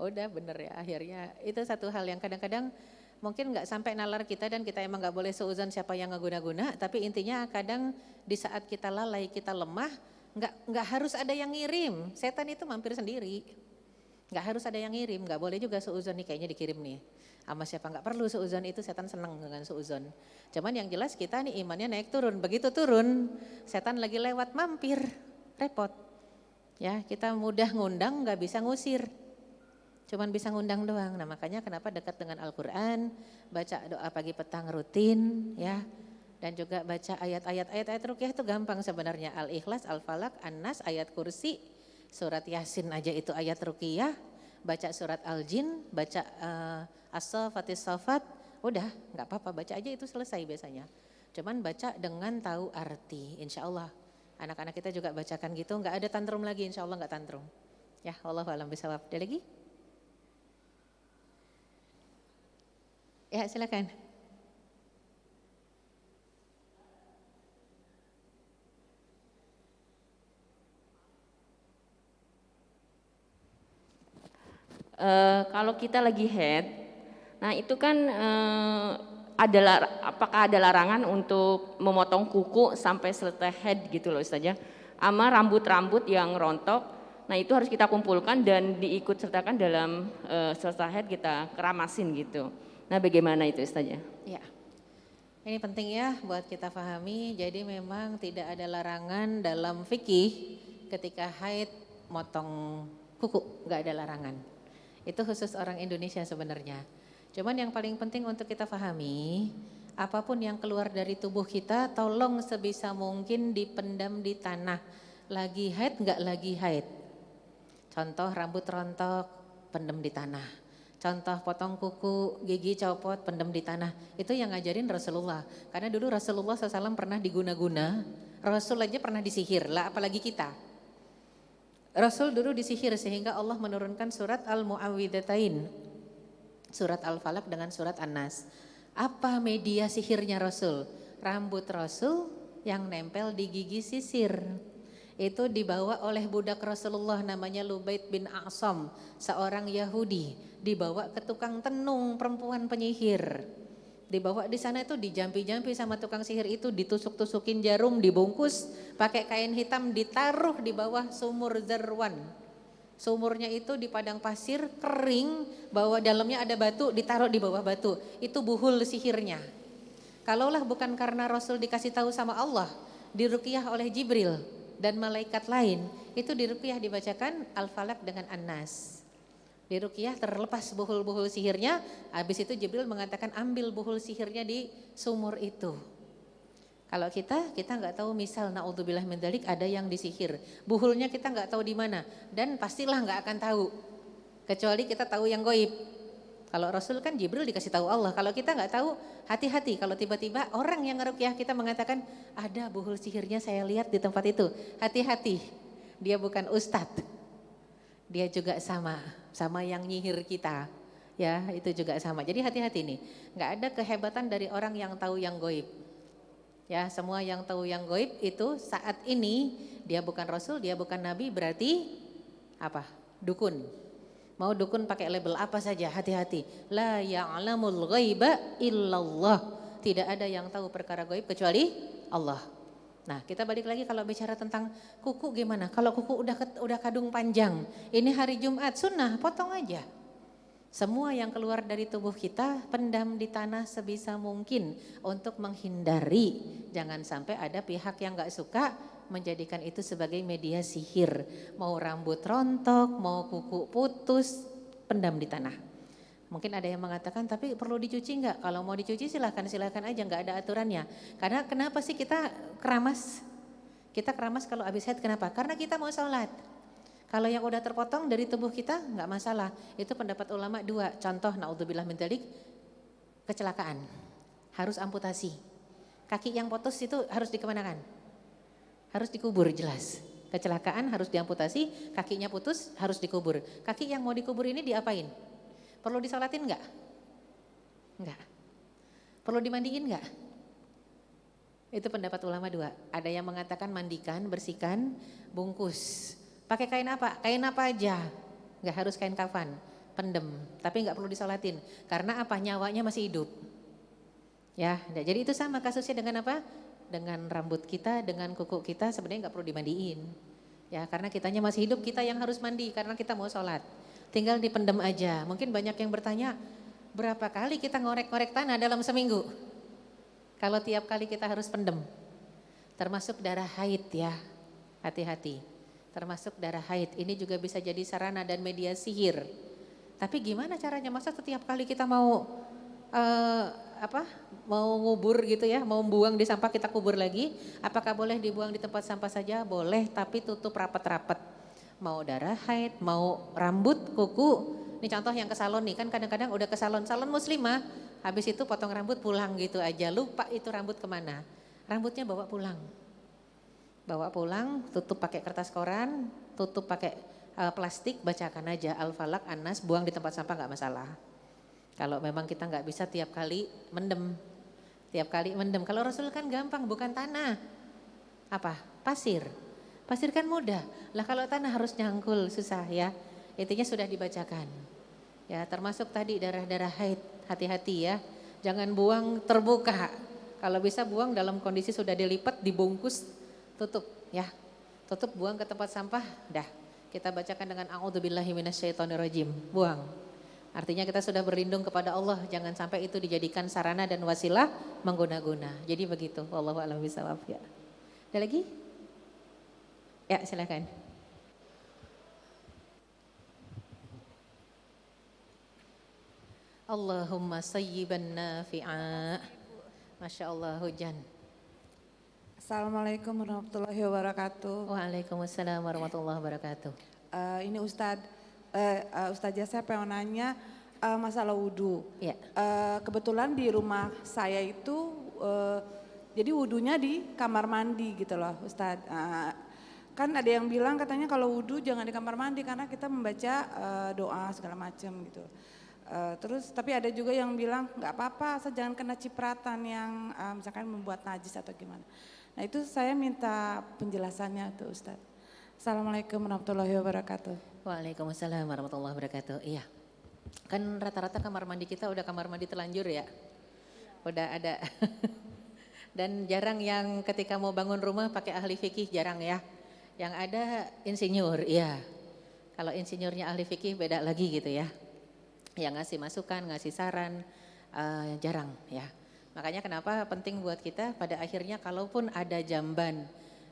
udah bener ya akhirnya. Itu satu hal yang kadang-kadang mungkin enggak sampai nalar kita dan kita emang enggak boleh seuzon siapa yang ngeguna-guna. Tapi intinya kadang di saat kita lalai, kita lemah, enggak harus ada yang ngirim. Setan itu mampir sendiri. Nggak harus ada yang ngirim, nggak boleh juga suuzon nih kayaknya dikirim nih. Sama siapa nggak perlu suuzon, itu setan seneng dengan suuzon. Cuman yang jelas kita nih imannya naik turun, begitu turun setan lagi lewat mampir, repot. Ya kita mudah ngundang nggak bisa ngusir, cuman bisa ngundang doang. Nah makanya kenapa dekat dengan Al-Quran, baca doa pagi petang rutin ya. Dan juga baca ayat ruqyah itu gampang sebenarnya. Al-Ikhlas, Al-Falaq, An-Nas, ayat kursi, surat Yasin aja itu ayat ruqyah, baca surat Al-Jin, baca As-Safatis Safat, udah nggak apa-apa baca aja itu selesai biasanya. Cuman baca dengan tahu arti, insya Allah. Anak-anak kita juga bacakan gitu, nggak ada tantrum lagi, insya Allah nggak tantrum. Ya, wallahu a'lam bishawab. Ada lagi? Ya silakan. Kalau kita lagi head, nah itu kan apakah ada larangan untuk memotong kuku sampai selesai head gitu loh Ustazah, sama rambut-rambut yang rontok, nah itu harus kita kumpulkan dan diikut sertakan dalam selesai head kita keramasin gitu. Nah bagaimana itu Ustazah? Ya, ini penting ya buat kita pahami. Jadi memang tidak ada larangan dalam fikih ketika haid motong kuku, nggak ada larangan. Itu khusus orang Indonesia sebenarnya. Cuman yang paling penting untuk kita pahami, apapun yang keluar dari tubuh kita tolong sebisa mungkin dipendam di tanah. Lagi haid nggak lagi haid. Contoh rambut rontok, pendem di tanah. Contoh potong kuku, gigi copot, pendem di tanah. Itu yang ngajarin Rasulullah. Karena dulu Rasulullah SAW pernah diguna-guna, Rasul aja pernah disihir lah apalagi kita. Rasul dulu disihir sehingga Allah menurunkan surat Al-Mu'awwidhatain, surat Al-Falaq dengan surat An-Nas. Apa media sihirnya Rasul? Rambut Rasul yang nempel di gigi sisir. Itu dibawa oleh budak Rasulullah namanya Lubaid bin A'sam, seorang Yahudi. Dibawa ke tukang tenung perempuan penyihir. Dibawa di sana itu dijampi-jampi sama tukang sihir itu, ditusuk-tusukin jarum, dibungkus pakai kain hitam, ditaruh di bawah sumur Zarwan. Sumurnya itu di padang pasir kering, bahwa dalamnya ada batu, ditaruh di bawah batu. Itu buhul sihirnya. Kalaulah bukan karena Rasul dikasih tahu sama Allah, diruqyah oleh Jibril dan malaikat lain, itu diruqyah dibacakan Al-Falaq dengan An-Nas. Diruqyah terlepas buhul-buhul sihirnya, habis itu Jibril mengatakan ambil buhul sihirnya di sumur itu. Kalau kita nggak tahu, misal naudzubillah min dzalik ada yang disihir, buhulnya kita nggak tahu di mana dan pastilah nggak akan tahu, kecuali kita tahu yang goib. Kalau Rasul kan Jibril dikasih tahu Allah, kalau kita nggak tahu hati-hati kalau tiba-tiba orang yang ngeruqyah kita mengatakan ada buhul sihirnya saya lihat di tempat itu, hati-hati, dia bukan ustadz, dia juga sama yang nyihir kita, ya itu juga sama. Jadi hati-hati nih, nggak ada kehebatan dari orang yang tahu yang goib. Ya semua yang tahu yang goib itu saat ini dia bukan Rasul, dia bukan Nabi, berarti apa? Dukun. Mau dukun pakai label apa saja, hati-hati. La ya'lamul ghaiba illallah. Tidak ada yang tahu perkara goib kecuali Allah. Nah kita balik lagi kalau bicara tentang kuku gimana, kalau kuku udah kadung panjang, ini hari Jumat sunnah potong aja. Semua yang keluar dari tubuh kita pendam di tanah sebisa mungkin untuk menghindari jangan sampai ada pihak yang gak suka menjadikan itu sebagai media sihir. Mau rambut rontok, mau kuku putus, pendam di tanah. Mungkin ada yang mengatakan tapi perlu dicuci enggak? Kalau mau dicuci silakan aja, enggak ada aturannya. Karena kenapa sih kita keramas? Kita keramas kalau habis haid kenapa? Karena kita mau sholat. Kalau yang udah terpotong dari tubuh kita enggak masalah. Itu pendapat ulama dua. Contoh naudzubillah min dzalik, kecelakaan. Harus amputasi. Kaki yang putus itu harus dikemanakan? Harus dikubur jelas. Kecelakaan harus diamputasi, kakinya putus harus dikubur. Kaki yang mau dikubur ini diapain? Perlu disolatin enggak? Enggak. Perlu dimandiin enggak? Itu pendapat ulama dua. Ada yang mengatakan mandikan, bersihkan, bungkus. Pakai kain apa? Kain apa aja. Enggak harus kain kafan, pendem. Tapi enggak perlu disolatin. Karena apa? Nyawanya masih hidup. Ya, jadi itu sama kasusnya dengan apa? Dengan rambut kita, dengan kuku kita sebenarnya enggak perlu dimandiin. Ya, karena kitanya masih hidup, kita yang harus mandi karena kita mau sholat. Tinggal dipendem aja. Mungkin banyak yang bertanya, berapa kali kita ngorek-ngorek tanah dalam seminggu? Kalau tiap kali kita harus pendem. Termasuk darah haid ya, hati-hati. Termasuk darah haid, ini juga bisa jadi sarana dan media sihir. Tapi gimana caranya? Masa setiap kali kita mau mau ngubur gitu ya, mau buang di sampah kita kubur lagi? Apakah boleh dibuang di tempat sampah saja? Boleh, tapi tutup rapat-rapat. Mau darah haid, mau rambut, kuku. Ini contoh yang ke salon nih, kan kadang-kadang udah ke salon muslimah, habis itu potong rambut pulang gitu aja, lupa itu rambut kemana. Rambutnya bawa pulang. Bawa pulang, tutup pakai kertas koran, tutup pakai plastik, bacakan aja Al-Falaq, An-Nas, buang di tempat sampah nggak masalah. Kalau memang kita nggak bisa tiap kali mendem. Tiap kali mendem. Kalau Rasul kan gampang, bukan tanah. Apa? Pasir. Pasir kan mudah. Lah kalau tanah harus nyangkul, susah ya. Intinya sudah dibacakan. Ya, termasuk tadi darah-darah haid, hati-hati ya. Jangan buang terbuka. Kalau bisa buang dalam kondisi sudah dilipat, dibungkus, tutup ya. Tutup, buang ke tempat sampah, dah. Kita bacakan dengan a'udzubillahi minasyaitonirrajim. Buang. Artinya kita sudah berlindung kepada Allah, jangan sampai itu dijadikan sarana dan wasilah mengguna-guna. Jadi begitu, wallahu a'lam bishawab ya. Ada lagi? Ya, silakan. Allahumma sayyiban nafi'a. Masya Allah, hujan. Assalamualaikum warahmatullahi wabarakatuh. Waalaikumsalam warahmatullahi wabarakatuh. Ini Ustazah, saya pengen nanya masalah wudhu. Ya. Kebetulan di rumah saya itu jadi wudhunya di kamar mandi gitu loh Ustaz. Kan ada yang bilang katanya kalau wudhu jangan di kamar mandi karena kita membaca doa segala macam gitu. Terus tapi ada juga yang bilang nggak apa-apa asal jangan kena cipratan yang misalkan membuat najis atau gimana. Nah itu saya minta penjelasannya tuh Ustaz. Assalamualaikum warahmatullahi wabarakatuh. Waalaikumsalam warahmatullahi wabarakatuh. Iya. Kan rata-rata kamar mandi kita udah kamar mandi telanjur ya. Udah ada. Dan jarang yang ketika mau bangun rumah pakai ahli fikih, jarang ya. Yang ada insinyur, iya. Kalau insinyurnya ahli fikih beda lagi gitu ya. Yang ngasih masukan, ngasih saran, jarang ya. Makanya kenapa penting buat kita pada akhirnya kalaupun ada jamban,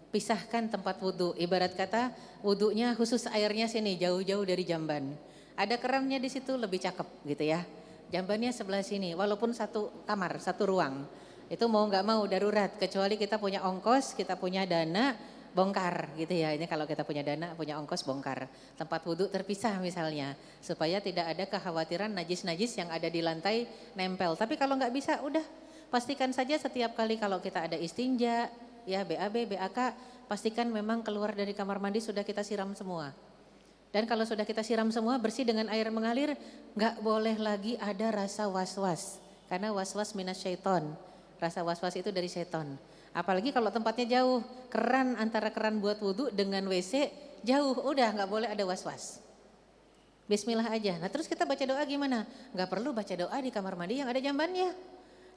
pisahkan tempat wudhu. Ibarat kata wudhunya khusus airnya sini, jauh-jauh dari jamban. Ada kerannya di situ lebih cakep gitu ya. Jambannya sebelah sini, walaupun satu kamar, satu ruang. Itu mau nggak mau darurat, kecuali kita punya ongkos, kita punya dana, bongkar gitu ya. Ini kalau kita punya dana, punya ongkos, bongkar. Tempat wudhu terpisah misalnya, supaya tidak ada kekhawatiran najis-najis yang ada di lantai nempel. Tapi kalau nggak bisa, udah pastikan saja setiap kali kalau kita ada istinja, ya BAB, BAK, pastikan memang keluar dari kamar mandi sudah kita siram semua. Dan kalau sudah kita siram semua bersih dengan air mengalir, nggak boleh lagi ada rasa was-was. Karena was-was minasyaiton, rasa was-was itu dari seton. Apalagi kalau tempatnya jauh, keran antara keran buat wudhu dengan WC jauh, udah nggak boleh ada was-was. Bismillah aja. Nah terus kita baca doa gimana? Nggak perlu baca doa di kamar mandi yang ada jambannya.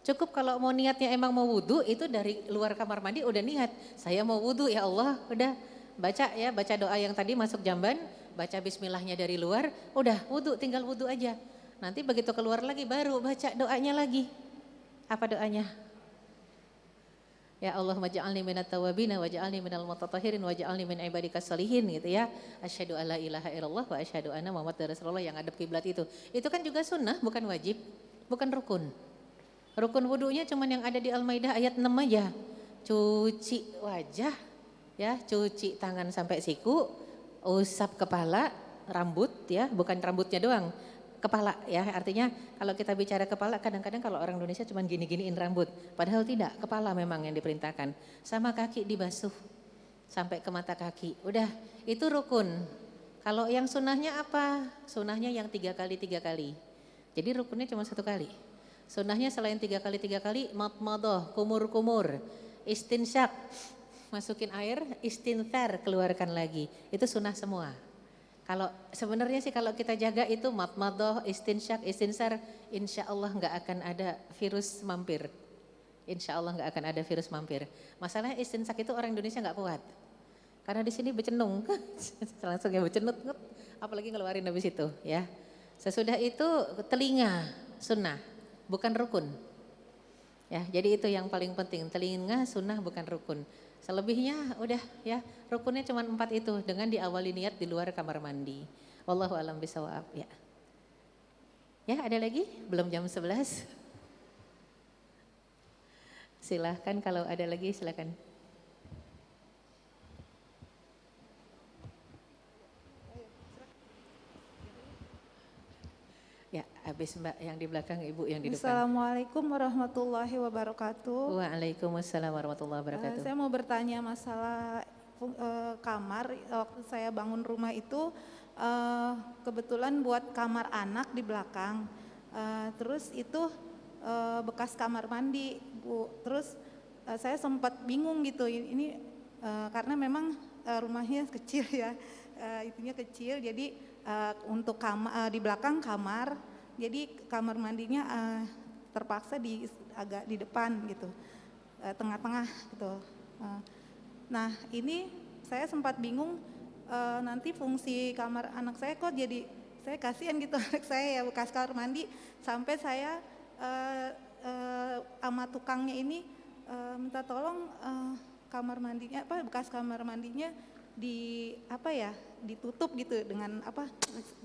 Cukup kalau mau niatnya emang mau wudhu, itu dari luar kamar mandi udah niat. Saya mau wudhu ya Allah, udah baca ya, baca doa yang tadi masuk jamban, baca bismillahnya dari luar, udah wudhu, tinggal wudhu aja. Nanti begitu keluar lagi baru baca doanya lagi. Apa doanya? Ya Allah maj'alni minat tawabina waj'alni minal mutatahhirin waj'alni min ibadikas sholihin gitu ya. Asyhadu alla ilaha illallah wa asyhadu anna Muhammadar Rasulullah yang hadap kiblat itu. Itu kan juga sunnah, bukan wajib, bukan rukun. Rukun wudunya cuman yang ada di Al-Maidah ayat 6 aja. Cuci wajah, ya, cuci tangan sampai siku, usap kepala, rambut ya, bukan rambutnya doang. Kepala ya, artinya kalau kita bicara kepala kadang-kadang kalau orang Indonesia cuman gini-giniin rambut. Padahal tidak, kepala memang yang diperintahkan. Sama kaki dibasuh sampai ke mata kaki. Udah, itu rukun. Kalau yang sunnahnya apa? Sunnahnya yang 3 kali 3 kali. Jadi rukunnya cuma 1 kali. Sunnahnya selain 3 kali 3 kali, madmadah, kumur-kumur, istinsyak, masukin air, istinthar, keluarkan lagi. Itu sunnah semua. Kalau sebenarnya sih kalau kita jaga itu madmadah, istinsyak, istinsar, insya Allah nggak akan ada virus mampir. Insya Allah nggak akan ada virus mampir. Masalahnya istinsyak itu orang Indonesia nggak kuat. Karena di sini becenung, langsung ya becenut, apalagi ngeluarin habis itu ya. Sesudah itu telinga sunnah, bukan rukun. Ya, jadi itu yang paling penting, telinga sunnah bukan rukun. Selebihnya udah ya, rukunnya cuma 4 itu dengan diawali niat di luar kamar mandi. Wallahu a'lam bishawab ya. Ya, ada lagi? Belum jam 11. Silahkan kalau ada lagi silahkan. Ya, habis Mbak yang di belakang, Ibu yang di depan. Assalamualaikum warahmatullahi wabarakatuh. Waalaikumsalam warahmatullahi wabarakatuh. Saya mau bertanya masalah kamar. Waktu saya bangun rumah itu kebetulan buat kamar anak di belakang. Terus itu bekas kamar mandi, Bu. Terus saya sempat bingung gitu. Ini karena memang rumahnya kecil ya, itunya kecil. Jadi untuk kamar di belakang kamar, jadi kamar mandinya terpaksa agak di depan gitu, tengah-tengah gitu. Nah ini saya sempat bingung nanti fungsi kamar anak saya kok jadi, saya kasihan gitu anak saya ya bekas kamar mandi, sampai saya sama tukangnya ini minta tolong kamar mandinya bekas kamar mandinya ditutup gitu dengan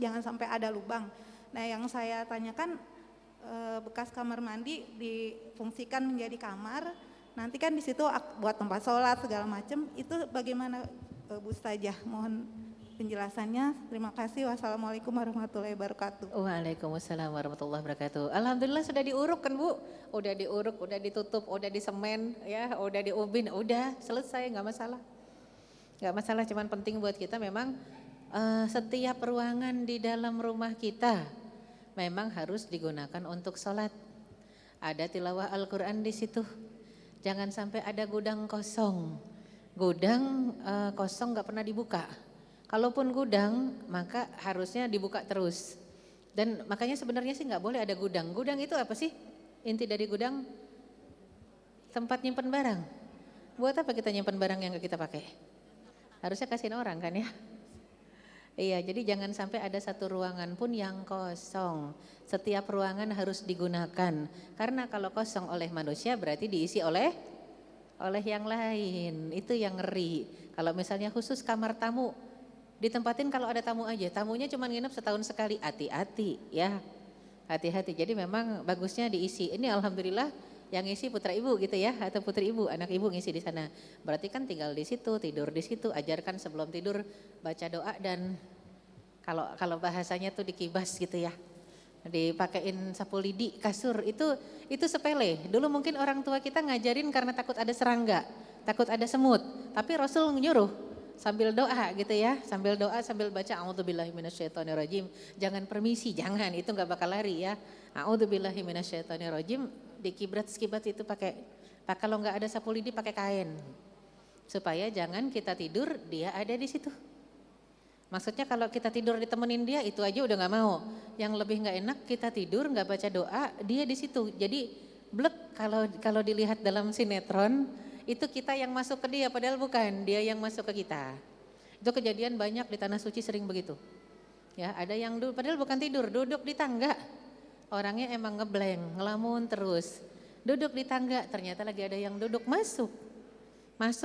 jangan sampai ada lubang. Nah yang saya tanyakan bekas kamar mandi difungsikan menjadi kamar, nanti kan di situ buat tempat sholat segala macam, itu bagaimana Bu Ustazah? Mohon penjelasannya. Terima kasih. Wassalamualaikum warahmatullahi wabarakatuh. Waalaikumsalam warahmatullahi wabarakatuh. Alhamdulillah sudah diuruk kan Bu? Udah diuruk, udah ditutup, udah disemen ya, udah diubin, udah selesai, nggak masalah. Nggak masalah, cuman penting buat kita memang setiap ruangan di dalam rumah kita memang harus digunakan untuk sholat. Ada tilawah Al-Quran di situ. Jangan sampai ada gudang kosong. Gudang kosong nggak pernah dibuka. Kalaupun gudang maka harusnya dibuka terus. Dan makanya sebenarnya sih nggak boleh ada gudang. Gudang itu apa sih? Inti dari gudang? Tempat nyimpen barang. Buat apa kita nyimpen barang yang nggak kita pakai? Harusnya kasihin orang kan ya. Iya, jadi jangan sampai ada satu ruangan pun yang kosong. Setiap ruangan harus digunakan. Karena kalau kosong oleh manusia berarti diisi oleh yang lain. Itu yang ngeri. Kalau misalnya khusus kamar tamu, ditempatin kalau ada tamu aja. Tamunya cuma nginep setahun sekali, hati-hati ya. Hati-hati, jadi memang bagusnya diisi. Ini alhamdulillah yang ngisi putra ibu gitu ya, atau putri ibu, anak ibu ngisi di sana. Berarti kan tinggal di situ, tidur di situ, ajarkan sebelum tidur baca doa dan kalau bahasanya tuh dikibas gitu ya. Dipakein sapu lidi, kasur, itu sepele. Dulu mungkin orang tua kita ngajarin karena takut ada serangga, takut ada semut. Tapi Rasul nyuruh sambil doa gitu ya, sambil doa sambil baca a'udzubillahi minasyaitonirrajim. Jangan permisi, jangan, itu enggak bakal lari ya. A'udzubillahi minasyaitonirrajim, dikibrat itu pakai kalau enggak ada sapu lidi pakai kain. Supaya jangan kita tidur dia ada di situ. Maksudnya kalau kita tidur ditemenin dia itu aja udah enggak mau. Yang lebih enggak enak kita tidur enggak baca doa, dia di situ. Jadi blek kalau dilihat dalam sinetron itu kita yang masuk ke dia padahal bukan, dia yang masuk ke kita. Itu kejadian banyak di Tanah Suci sering begitu. Ya, ada yang padahal bukan tidur, duduk di tangga. Orangnya emang ngeblank, ngelamun terus. Duduk di tangga, ternyata lagi ada yang duduk masuk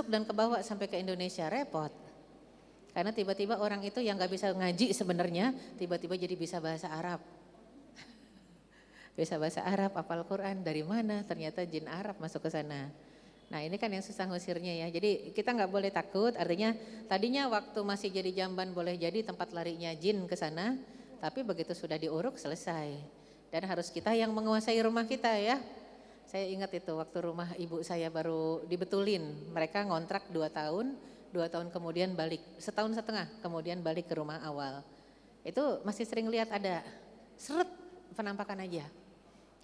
dan kebawa sampai ke Indonesia, repot. Karena tiba-tiba orang itu yang gak bisa ngaji sebenarnya, tiba-tiba jadi bisa bahasa Arab. Bisa bahasa Arab, hafal Quran, dari mana? Ternyata jin Arab masuk ke sana. Nah ini kan yang susah ngusirnya ya, jadi kita nggak boleh takut, artinya tadinya waktu masih jadi jamban boleh jadi tempat larinya jin ke sana, tapi begitu sudah diuruk selesai. Dan harus kita yang menguasai rumah kita ya. Saya ingat itu waktu rumah ibu saya baru dibetulin, mereka ngontrak 2 tahun kemudian balik, 1,5 tahun kemudian balik ke rumah awal. Itu masih sering lihat ada seret penampakan aja.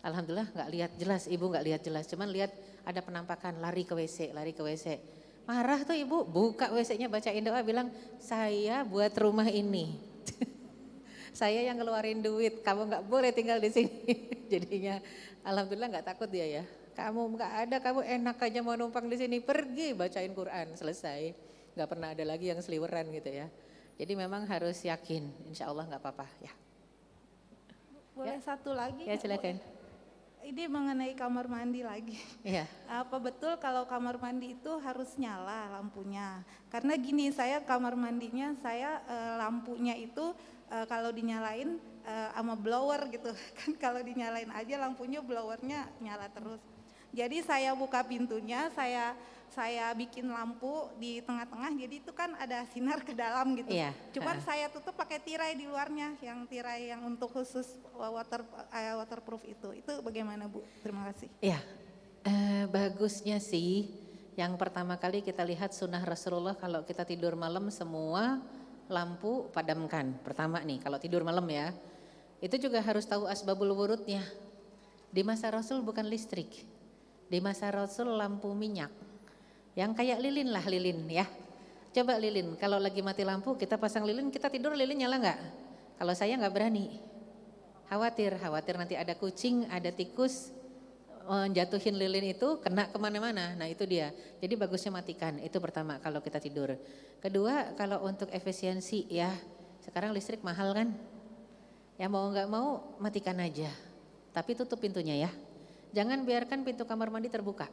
Alhamdulillah nggak lihat jelas, ibu nggak lihat jelas, cuman lihat ada penampakan lari ke WC. Marah tuh ibu, buka WC-nya bacain doa bilang, saya buat rumah ini. Saya yang ngeluarin duit, kamu nggak boleh tinggal di sini. Jadinya alhamdulillah nggak takut dia ya. Kamu nggak ada, kamu enak aja mau numpang di sini, pergi bacain Quran, selesai. nggak pernah ada lagi yang seliweran gitu ya. Jadi memang harus yakin, insya Allah nggak apa-apa ya. Boleh satu lagi? Ya silakan. Ini mengenai kamar mandi lagi. Iya. Apa betul kalau kamar mandi itu harus nyala lampunya? Karena gini, saya kamar mandinya saya lampunya itu kalau dinyalain sama blower gitu. Kan kalau dinyalain aja lampunya blowernya nyala terus. Jadi saya buka pintunya, saya bikin lampu di tengah-tengah, jadi itu kan ada sinar ke dalam gitu. Iya. Cuman saya tutup pakai tirai di luarnya, yang tirai yang untuk khusus waterproof itu. Itu bagaimana Bu? Terima kasih. Iya, bagusnya sih yang pertama kali kita lihat sunnah Rasulullah kalau kita tidur malam semua lampu padamkan. Pertama nih kalau tidur malam ya, itu juga harus tahu asbabul wurudnya. Di masa Rasul bukan listrik, di masa Rasul lampu minyak. Yang kayak lilin lah lilin ya. Coba lilin, kalau lagi mati lampu kita pasang lilin, kita tidur lilin nyala nggak? Kalau saya nggak berani, khawatir nanti ada kucing, ada tikus jatuhin lilin itu kena kemana-mana. Nah itu dia, jadi bagusnya matikan, itu pertama kalau kita tidur. Kedua kalau untuk efisiensi ya, sekarang listrik mahal kan? Ya mau nggak mau matikan aja, tapi tutup pintunya ya. Jangan biarkan pintu kamar mandi terbuka.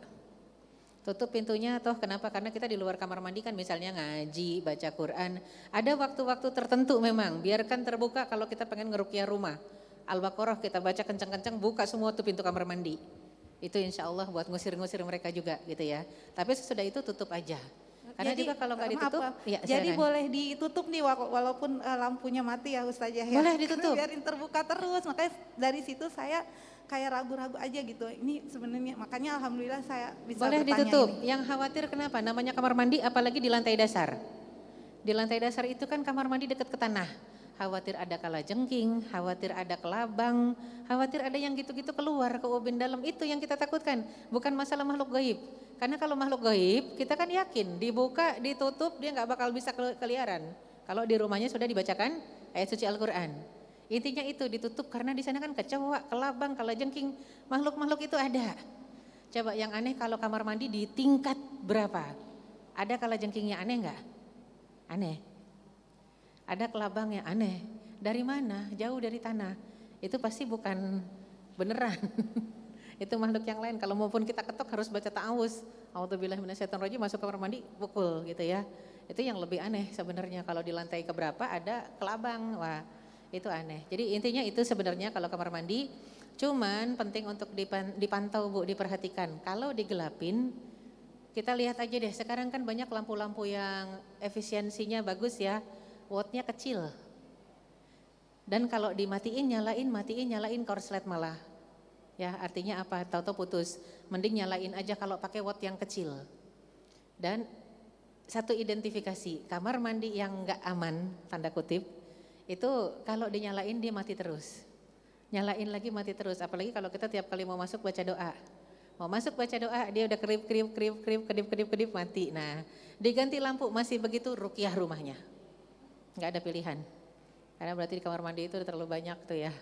Tutup pintunya toh kenapa? Karena kita di luar kamar mandi kan misalnya ngaji, baca Quran. Ada waktu-waktu tertentu memang, biarkan terbuka kalau kita pengen ngeruqyah rumah. Al-Baqarah kita baca kencang-kencang, buka semua tuh pintu kamar mandi. Itu insya Allah buat ngusir-ngusir mereka juga gitu ya. Tapi sesudah itu tutup aja. Karena Jadi, juga kalau nggak ditutup, ya jadi silakan. boleh ditutup nih walaupun lampunya mati ya Ustazah ya. Boleh ditutup. Biarin terbuka terus, makanya dari situ saya kayak ragu-ragu aja gitu. Ini sebenarnya makanya alhamdulillah saya bisa Boleh bertanya ditutup. ini. Yang khawatir kenapa? Namanya kamar mandi apalagi di lantai dasar. Di lantai dasar itu kan kamar mandi dekat ke tanah. Khawatir ada kalajengking, khawatir ada kelabang, khawatir ada yang gitu-gitu keluar ke ubin dalam. Itu yang kita takutkan. Bukan masalah makhluk gaib. Karena kalau makhluk gaib kita kan yakin dibuka, ditutup dia nggak bakal bisa keliaran. Kalau di rumahnya sudah dibacakan ayat suci Al-Quran. Intinya itu ditutup karena di sana kan kecoa, kelabang, kalajengking, makhluk-makhluk itu ada. Coba yang aneh kalau kamar mandi di tingkat berapa? Ada kalajengkingnya aneh enggak? Aneh. Ada kelabangnya aneh. Dari mana? Jauh dari tanah. Itu pasti bukan beneran. Itu makhluk yang lain. Kalau maupun kita ketok harus baca ta'awuz. A'udzubillahi minasyaitonirrajim, masuk kamar mandi pukul gitu ya. Itu yang lebih aneh sebenarnya kalau di lantai keberapa ada kelabang. Wah, itu aneh. Jadi intinya itu sebenarnya kalau kamar mandi, cuman penting untuk dipantau Bu, diperhatikan. Kalau digelapin, kita lihat aja deh, sekarang kan banyak lampu-lampu yang efisiensinya bagus ya, wattnya kecil. Dan kalau dimatiin, nyalain korslet malah. Ya artinya apa? Tahu-tahu putus. Mending nyalain aja kalau pakai watt yang kecil. Dan satu identifikasi, kamar mandi yang enggak aman, tanda kutip, itu kalau dinyalain dia mati terus. Nyalain lagi mati terus, apalagi kalau kita tiap kali mau masuk baca doa. Mau masuk baca doa dia udah kedip mati. Nah, diganti lampu masih begitu ruqyah rumahnya. Enggak ada pilihan. Karena berarti di kamar mandi itu udah terlalu banyak tuh ya.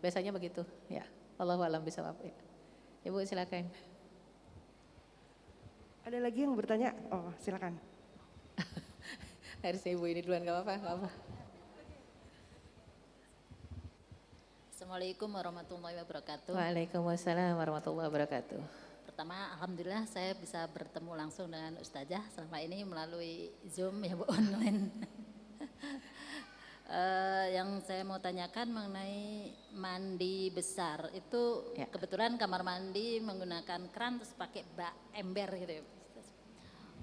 Biasanya begitu, ya. Wallahu a'lam bishawab. Ya. Ibu silakan. Ada lagi yang bertanya? Oh, silakan. Harus ibu ini duluan, enggak apa-apa. Assalamualaikum warahmatullahi wabarakatuh. Waalaikumsalam warahmatullahi wabarakatuh. Pertama, alhamdulillah saya bisa bertemu langsung dengan Ustazah selama ini melalui Zoom ya Bu, online. Yang saya mau tanyakan mengenai mandi besar itu Ya. kebetulan kamar mandi menggunakan keran terus pakai bak ember gitu ya.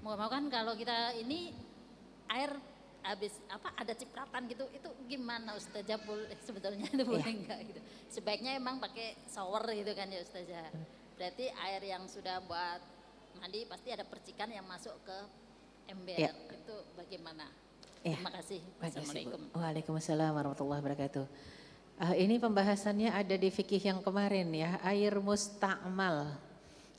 Mau kan kalau kita ini air habis ada cipratan gitu, itu gimana Ustazah sebetulnya itu boleh enggak gitu. Sebaiknya emang pakai shower gitu kan ya Ustazah. Berarti air yang sudah buat mandi pasti ada percikan yang masuk ke ember. Ya. Itu bagaimana? Ya. Terima kasih. Assalamualaikum. Waalaikumsalam warahmatullahi wabarakatuh. Ini pembahasannya ada di fikih yang kemarin ya, air musta'mal.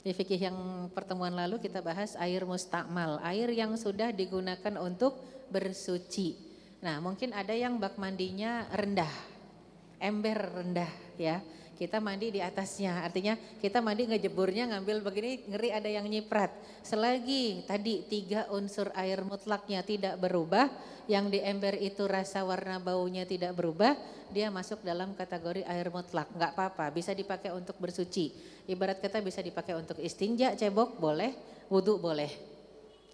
Di fikih yang pertemuan lalu kita bahas air musta'mal, air yang sudah digunakan untuk bersuci. Nah mungkin ada yang bak mandinya rendah, ember rendah ya. Kita mandi di atasnya, artinya kita mandi ngejeburnya ngambil begini, ngeri ada yang nyiprat. Selagi tadi 3 unsur air mutlaknya tidak berubah, yang di ember itu rasa warna baunya tidak berubah, dia masuk dalam kategori air mutlak. Enggak apa-apa, bisa dipakai untuk bersuci. Ibarat kata bisa dipakai untuk istinja, cebok boleh, wudhu boleh.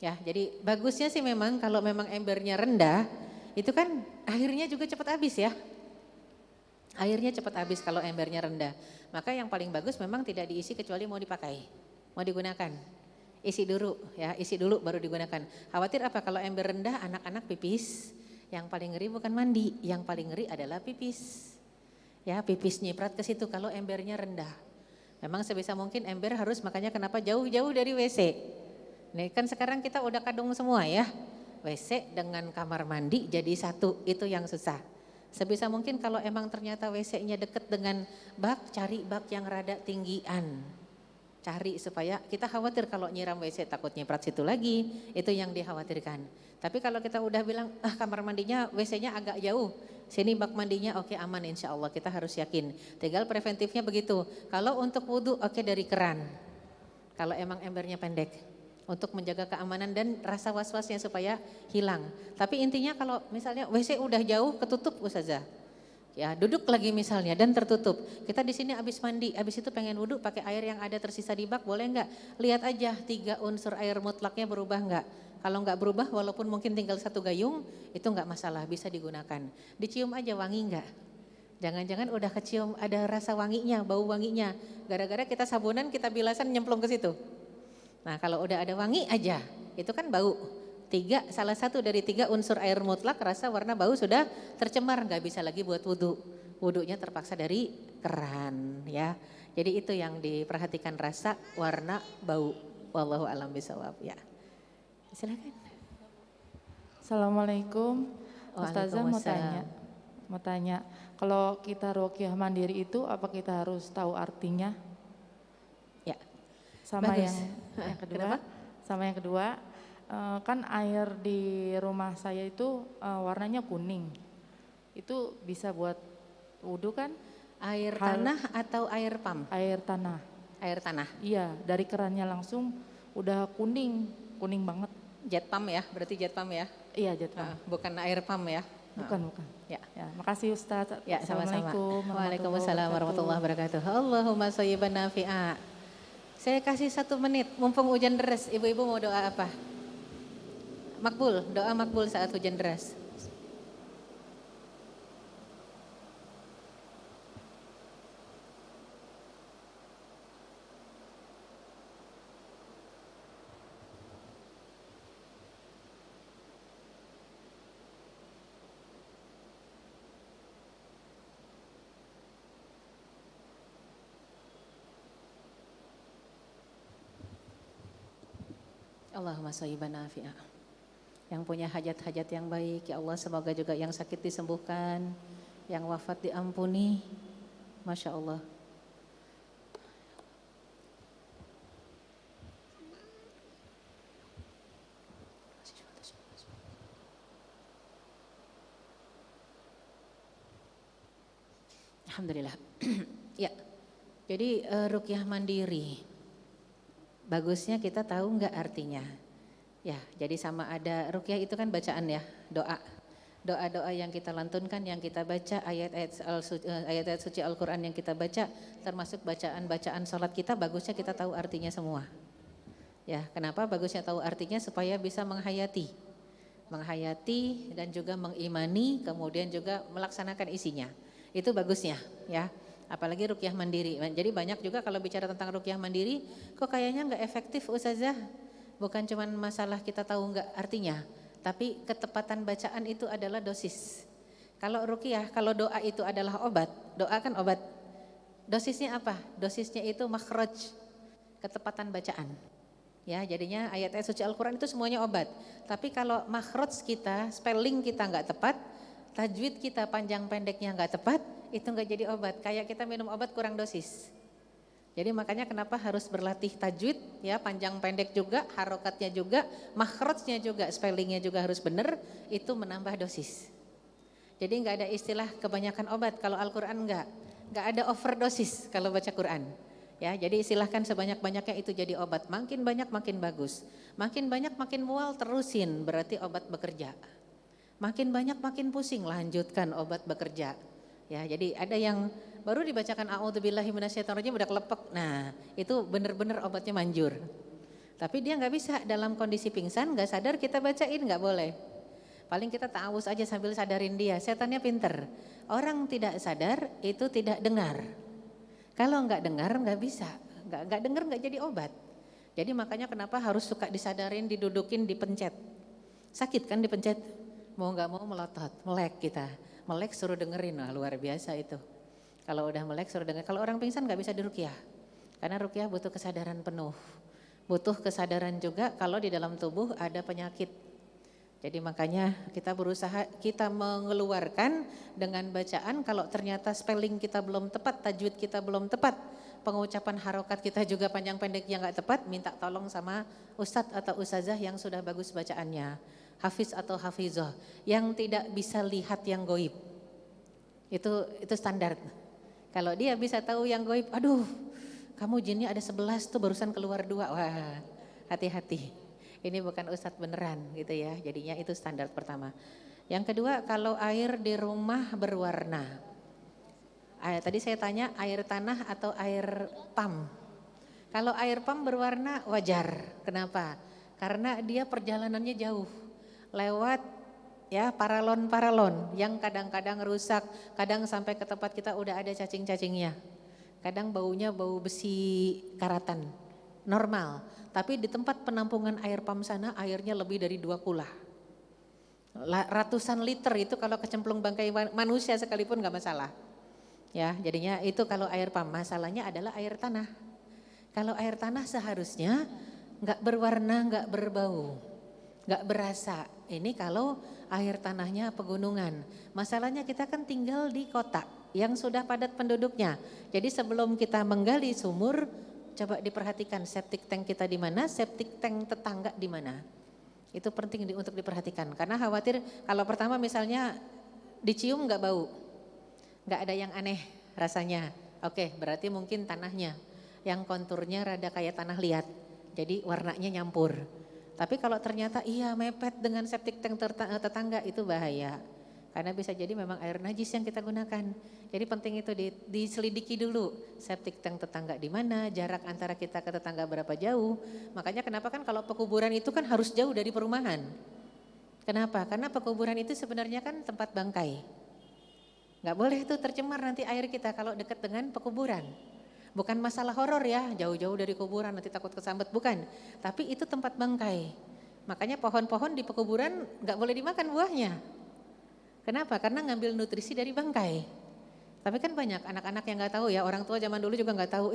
Ya, jadi bagusnya sih memang kalau memang embernya rendah, itu kan airnya juga cepat habis ya. Airnya cepat habis kalau embernya rendah. Maka yang paling bagus memang tidak diisi kecuali mau dipakai, mau digunakan. Isi dulu ya, isi dulu baru digunakan. Khawatir apa kalau ember rendah anak-anak pipis, yang paling ngeri bukan mandi, yang paling ngeri adalah pipis. Ya, pipis nyiprat ke situ kalau embernya rendah. Memang sebisa mungkin ember harus, makanya kenapa jauh-jauh dari WC. Nih kan sekarang kita udah kadung semua ya. WC dengan kamar mandi jadi satu, itu yang susah. Sebisa mungkin kalau emang ternyata WC-nya deket dengan bak, cari bak yang rada tinggian. Cari supaya kita khawatir kalau nyiram WC takut nyiprat situ lagi, itu yang dikhawatirkan. Tapi kalau kita udah bilang, kamar mandinya WC-nya agak jauh, sini bak mandinya oke aman insya Allah, kita harus yakin. Tinggal preventifnya begitu, kalau untuk wudhu oke dari keran, kalau emang embernya pendek. Untuk menjaga keamanan dan rasa was-wasnya supaya hilang. Tapi intinya kalau misalnya WC udah jauh ketutup Ustazah. Ya duduk lagi misalnya dan tertutup. Kita di sini habis mandi, habis itu pengen wudhu pakai air yang ada tersisa di bak boleh enggak? Lihat aja 3 unsur air mutlaknya berubah enggak? Kalau enggak berubah walaupun mungkin tinggal 1 gayung itu enggak masalah, bisa digunakan. Dicium aja wangi enggak? Jangan-jangan udah kecium ada rasa wanginya, bau wanginya. Gara-gara kita sabunan kita bilasan nyemplung ke situ. Nah kalau udah ada wangi aja, itu kan bau. Salah satu dari 3 unsur air mutlak rasa warna bau sudah tercemar, nggak bisa lagi buat wudhu. Wudhunya terpaksa dari keran ya. Jadi itu yang diperhatikan rasa, warna, bau. Wallahu a'lam bishawab ya. Silakan. Assalamualaikum. Ustazah Waalaikumsalam. mau tanya, kalau kita ruqyah mandiri itu apa kita harus tahu artinya? Ya. Sama Bagus. yang kedua, Kenapa? sama yang kedua, kan air di rumah saya itu warnanya kuning. Itu bisa buat wudhu kan? Air tanah atau air pam? Air tanah. Air tanah. Iya, dari kerannya langsung udah kuning banget. Jet pump ya, berarti jet pump ya? Iya, jatuh. Bukan air pump ya? Bukan. Ya. Makasih Ustaz. Ya, sama-sama. Assalamualaikum Waalaikumsalam warahmatullahi wabarakatuh. Allahumma shayyiban nafi'a. Saya kasih 1 menit, mumpung hujan deras. Ibu-ibu mau doa apa? Makbul, doa makbul saat hujan deras. Allahumma shayyiban nafi'a. Yang punya hajat-hajat yang baik, ya Allah semoga juga yang sakit disembuhkan, yang wafat diampuni. Masya Allah. Alhamdulillah. Ya, jadi ruqyah mandiri. Bagusnya kita tahu enggak artinya. Ya, jadi sama ada ruqyah itu kan bacaan ya, doa. Doa-doa yang kita lantunkan, yang kita baca, ayat-ayat suci Al-Quran yang kita baca, termasuk bacaan-bacaan sholat kita, bagusnya kita tahu artinya semua. Ya, kenapa bagusnya tahu artinya? Supaya bisa menghayati dan juga mengimani, kemudian juga melaksanakan isinya. Itu bagusnya ya. Apalagi ruqyah mandiri. Jadi banyak juga kalau bicara tentang ruqyah mandiri, kok kayaknya enggak efektif Ustazah. Bukan cuma masalah kita tahu enggak artinya, tapi ketepatan bacaan itu adalah dosis. Kalau ruqyah, kalau doa itu adalah obat, doa kan obat. Dosisnya apa? Dosisnya itu makhraj, ketepatan bacaan. Ya, jadinya ayat-ayat suci Al-Quran itu semuanya obat. Tapi kalau makhraj kita, spelling kita enggak tepat, tajwid kita panjang pendeknya enggak tepat, itu enggak jadi obat. Kayak kita minum obat kurang dosis. Jadi makanya kenapa harus berlatih tajwid ya, panjang pendek juga, harokatnya juga, makhrajnya juga, spellingnya juga harus benar, itu menambah dosis. Jadi nggak ada istilah kebanyakan obat, kalau Al-Quran nggak ada overdosis kalau baca Quran. Ya, jadi silahkan sebanyak-banyaknya itu jadi obat. Makin banyak makin bagus. Makin banyak makin mual, terusin, berarti obat bekerja. Makin banyak makin pusing, lanjutkan obat bekerja. Ya, jadi ada yang baru dibacakan a'udzubillahi minasyaitonirrajim udah kelepek. Nah, itu benar-benar obatnya manjur. Tapi dia nggak bisa dalam kondisi pingsan, nggak sadar kita bacain, nggak boleh. Paling kita ta'awuz aja sambil sadarin dia. Setannya pinter. Orang tidak sadar itu tidak dengar. Kalau nggak dengar nggak bisa, nggak dengar nggak jadi obat. Jadi makanya kenapa harus suka disadarin, didudukin, dipencet. Sakit kan dipencet? Mau nggak mau melotot, melek kita. Melek suruh dengerin, wah luar biasa itu. Kalau udah melek suruh denger. Kalau orang pingsan nggak bisa diruqyah. Karena ruqyah butuh kesadaran penuh. Butuh kesadaran juga kalau di dalam tubuh ada penyakit. Jadi makanya kita berusaha, kita mengeluarkan dengan bacaan, kalau ternyata spelling kita belum tepat, tajwid kita belum tepat, pengucapan harokat kita juga panjang pendeknya nggak tepat, minta tolong sama ustadz atau ustazah yang sudah bagus bacaannya, hafiz atau hafizah, yang tidak bisa lihat yang goib. Itu standar. Kalau dia bisa tahu yang goib, aduh kamu jinnya ada 11 tuh barusan keluar 2, wah hati-hati. Ini bukan ustadz beneran gitu ya, jadinya itu standar pertama. Yang kedua, kalau air di rumah berwarna. Tadi saya tanya air tanah atau air pam. Kalau air pam berwarna wajar, kenapa? Karena dia perjalanannya jauh, lewat ya paralon-paralon yang kadang-kadang rusak, kadang sampai ke tempat kita udah ada cacing-cacingnya. Kadang baunya bau besi karatan, normal. Tapi di tempat penampungan air pam sana airnya lebih dari 2 kula. Ratusan liter itu kalau kecemplung bangkai manusia sekalipun gak masalah. Ya, jadinya itu kalau air pam, masalahnya adalah air tanah. Kalau air tanah seharusnya gak berwarna, gak berbau, gak berasa. Ini kalau air tanahnya pegunungan. Masalahnya kita kan tinggal di kota yang sudah padat penduduknya. Jadi sebelum kita menggali sumur, coba diperhatikan septic tank kita di mana, septic tank tetangga di mana. Itu penting untuk diperhatikan. Karena khawatir kalau pertama misalnya dicium nggak bau, nggak ada yang aneh rasanya. Oke, berarti mungkin tanahnya yang konturnya rada kayak tanah liat. Jadi warnanya nyampur. Tapi kalau ternyata iya mepet dengan septic tank tetangga itu bahaya. Karena bisa jadi memang air najis yang kita gunakan. Jadi penting itu diselidiki dulu septic tank tetangga di mana, jarak antara kita ke tetangga berapa jauh. Makanya kenapa kan kalau pekuburan itu kan harus jauh dari perumahan. Kenapa? Karena pekuburan itu sebenarnya kan tempat bangkai. Gak boleh itu tercemar nanti air kita kalau dekat dengan pekuburan. Bukan masalah horor ya, jauh-jauh dari kuburan nanti takut kesambet, bukan. Tapi itu tempat bangkai. Makanya pohon-pohon di pekuburan gak boleh dimakan buahnya. Kenapa? Karena ngambil nutrisi dari bangkai. Tapi kan banyak anak-anak yang nggak tahu ya, orang tua zaman dulu juga nggak tahu,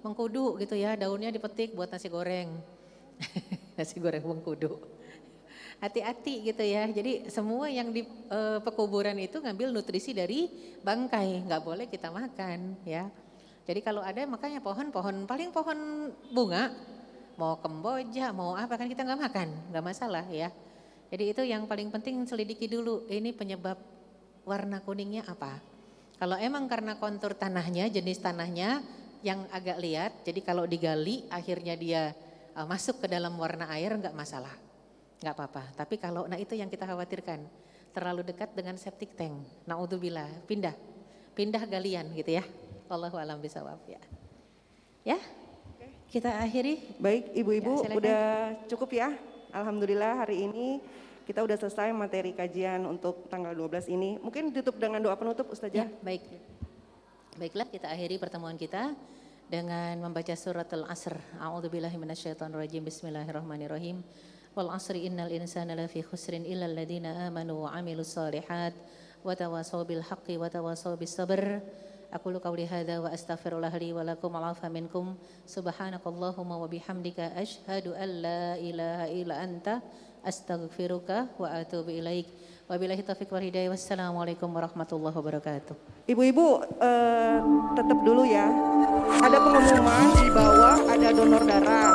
mengkudu gitu ya, daunnya dipetik buat nasi goreng. Nasi goreng mengkudu. Hati-hati gitu ya, jadi semua yang di pekuburan itu ngambil nutrisi dari bangkai, nggak boleh kita makan ya. Jadi kalau ada makanya pohon-pohon, paling pohon bunga, mau kemboja, mau apa kan kita nggak makan, nggak masalah ya. Jadi itu yang paling penting selidiki dulu, ini penyebab warna kuningnya apa. Kalau emang karena kontur tanahnya, jenis tanahnya yang agak liat, jadi kalau digali akhirnya dia masuk ke dalam warna air enggak masalah, enggak apa-apa. Tapi kalau, nah itu yang kita khawatirkan, terlalu dekat dengan septic tank, naudzubillah, pindah galian gitu ya. Wallahu a'lam bishawab ya. Ya, kita akhiri. Baik ibu-ibu, Ya, udah cukup ya. Alhamdulillah hari ini kita udah selesai materi kajian untuk tanggal 12 ini. Mungkin ditutup dengan doa penutup Ustazah. Ya, baik. Baiklah kita akhiri pertemuan kita dengan membaca surat Al-Asr. A'udzubillahi minasyaitonirrajim. Bismillahirrahmanirrahim. Wal 'asri innal insana lafi khusrin illal ladzina amanu wa 'amilus shalihat wa tawassaw bil haqqi wa tawassaw bis sabr. Aqulu qawli hadza wa astaghfirullah li wa lakum wa afa minkum. Subhanakallahumma wa bihamdika asyhadu an la ilaha illa anta astaghfiruka wa atubu ilaik. Wabillahi taufiq wal hidayah. Wassalamualaikum warahmatullahi wabarakatuh. Ibu-ibu tetap dulu ya. Ada pengumuman di bawah, ada donor darah.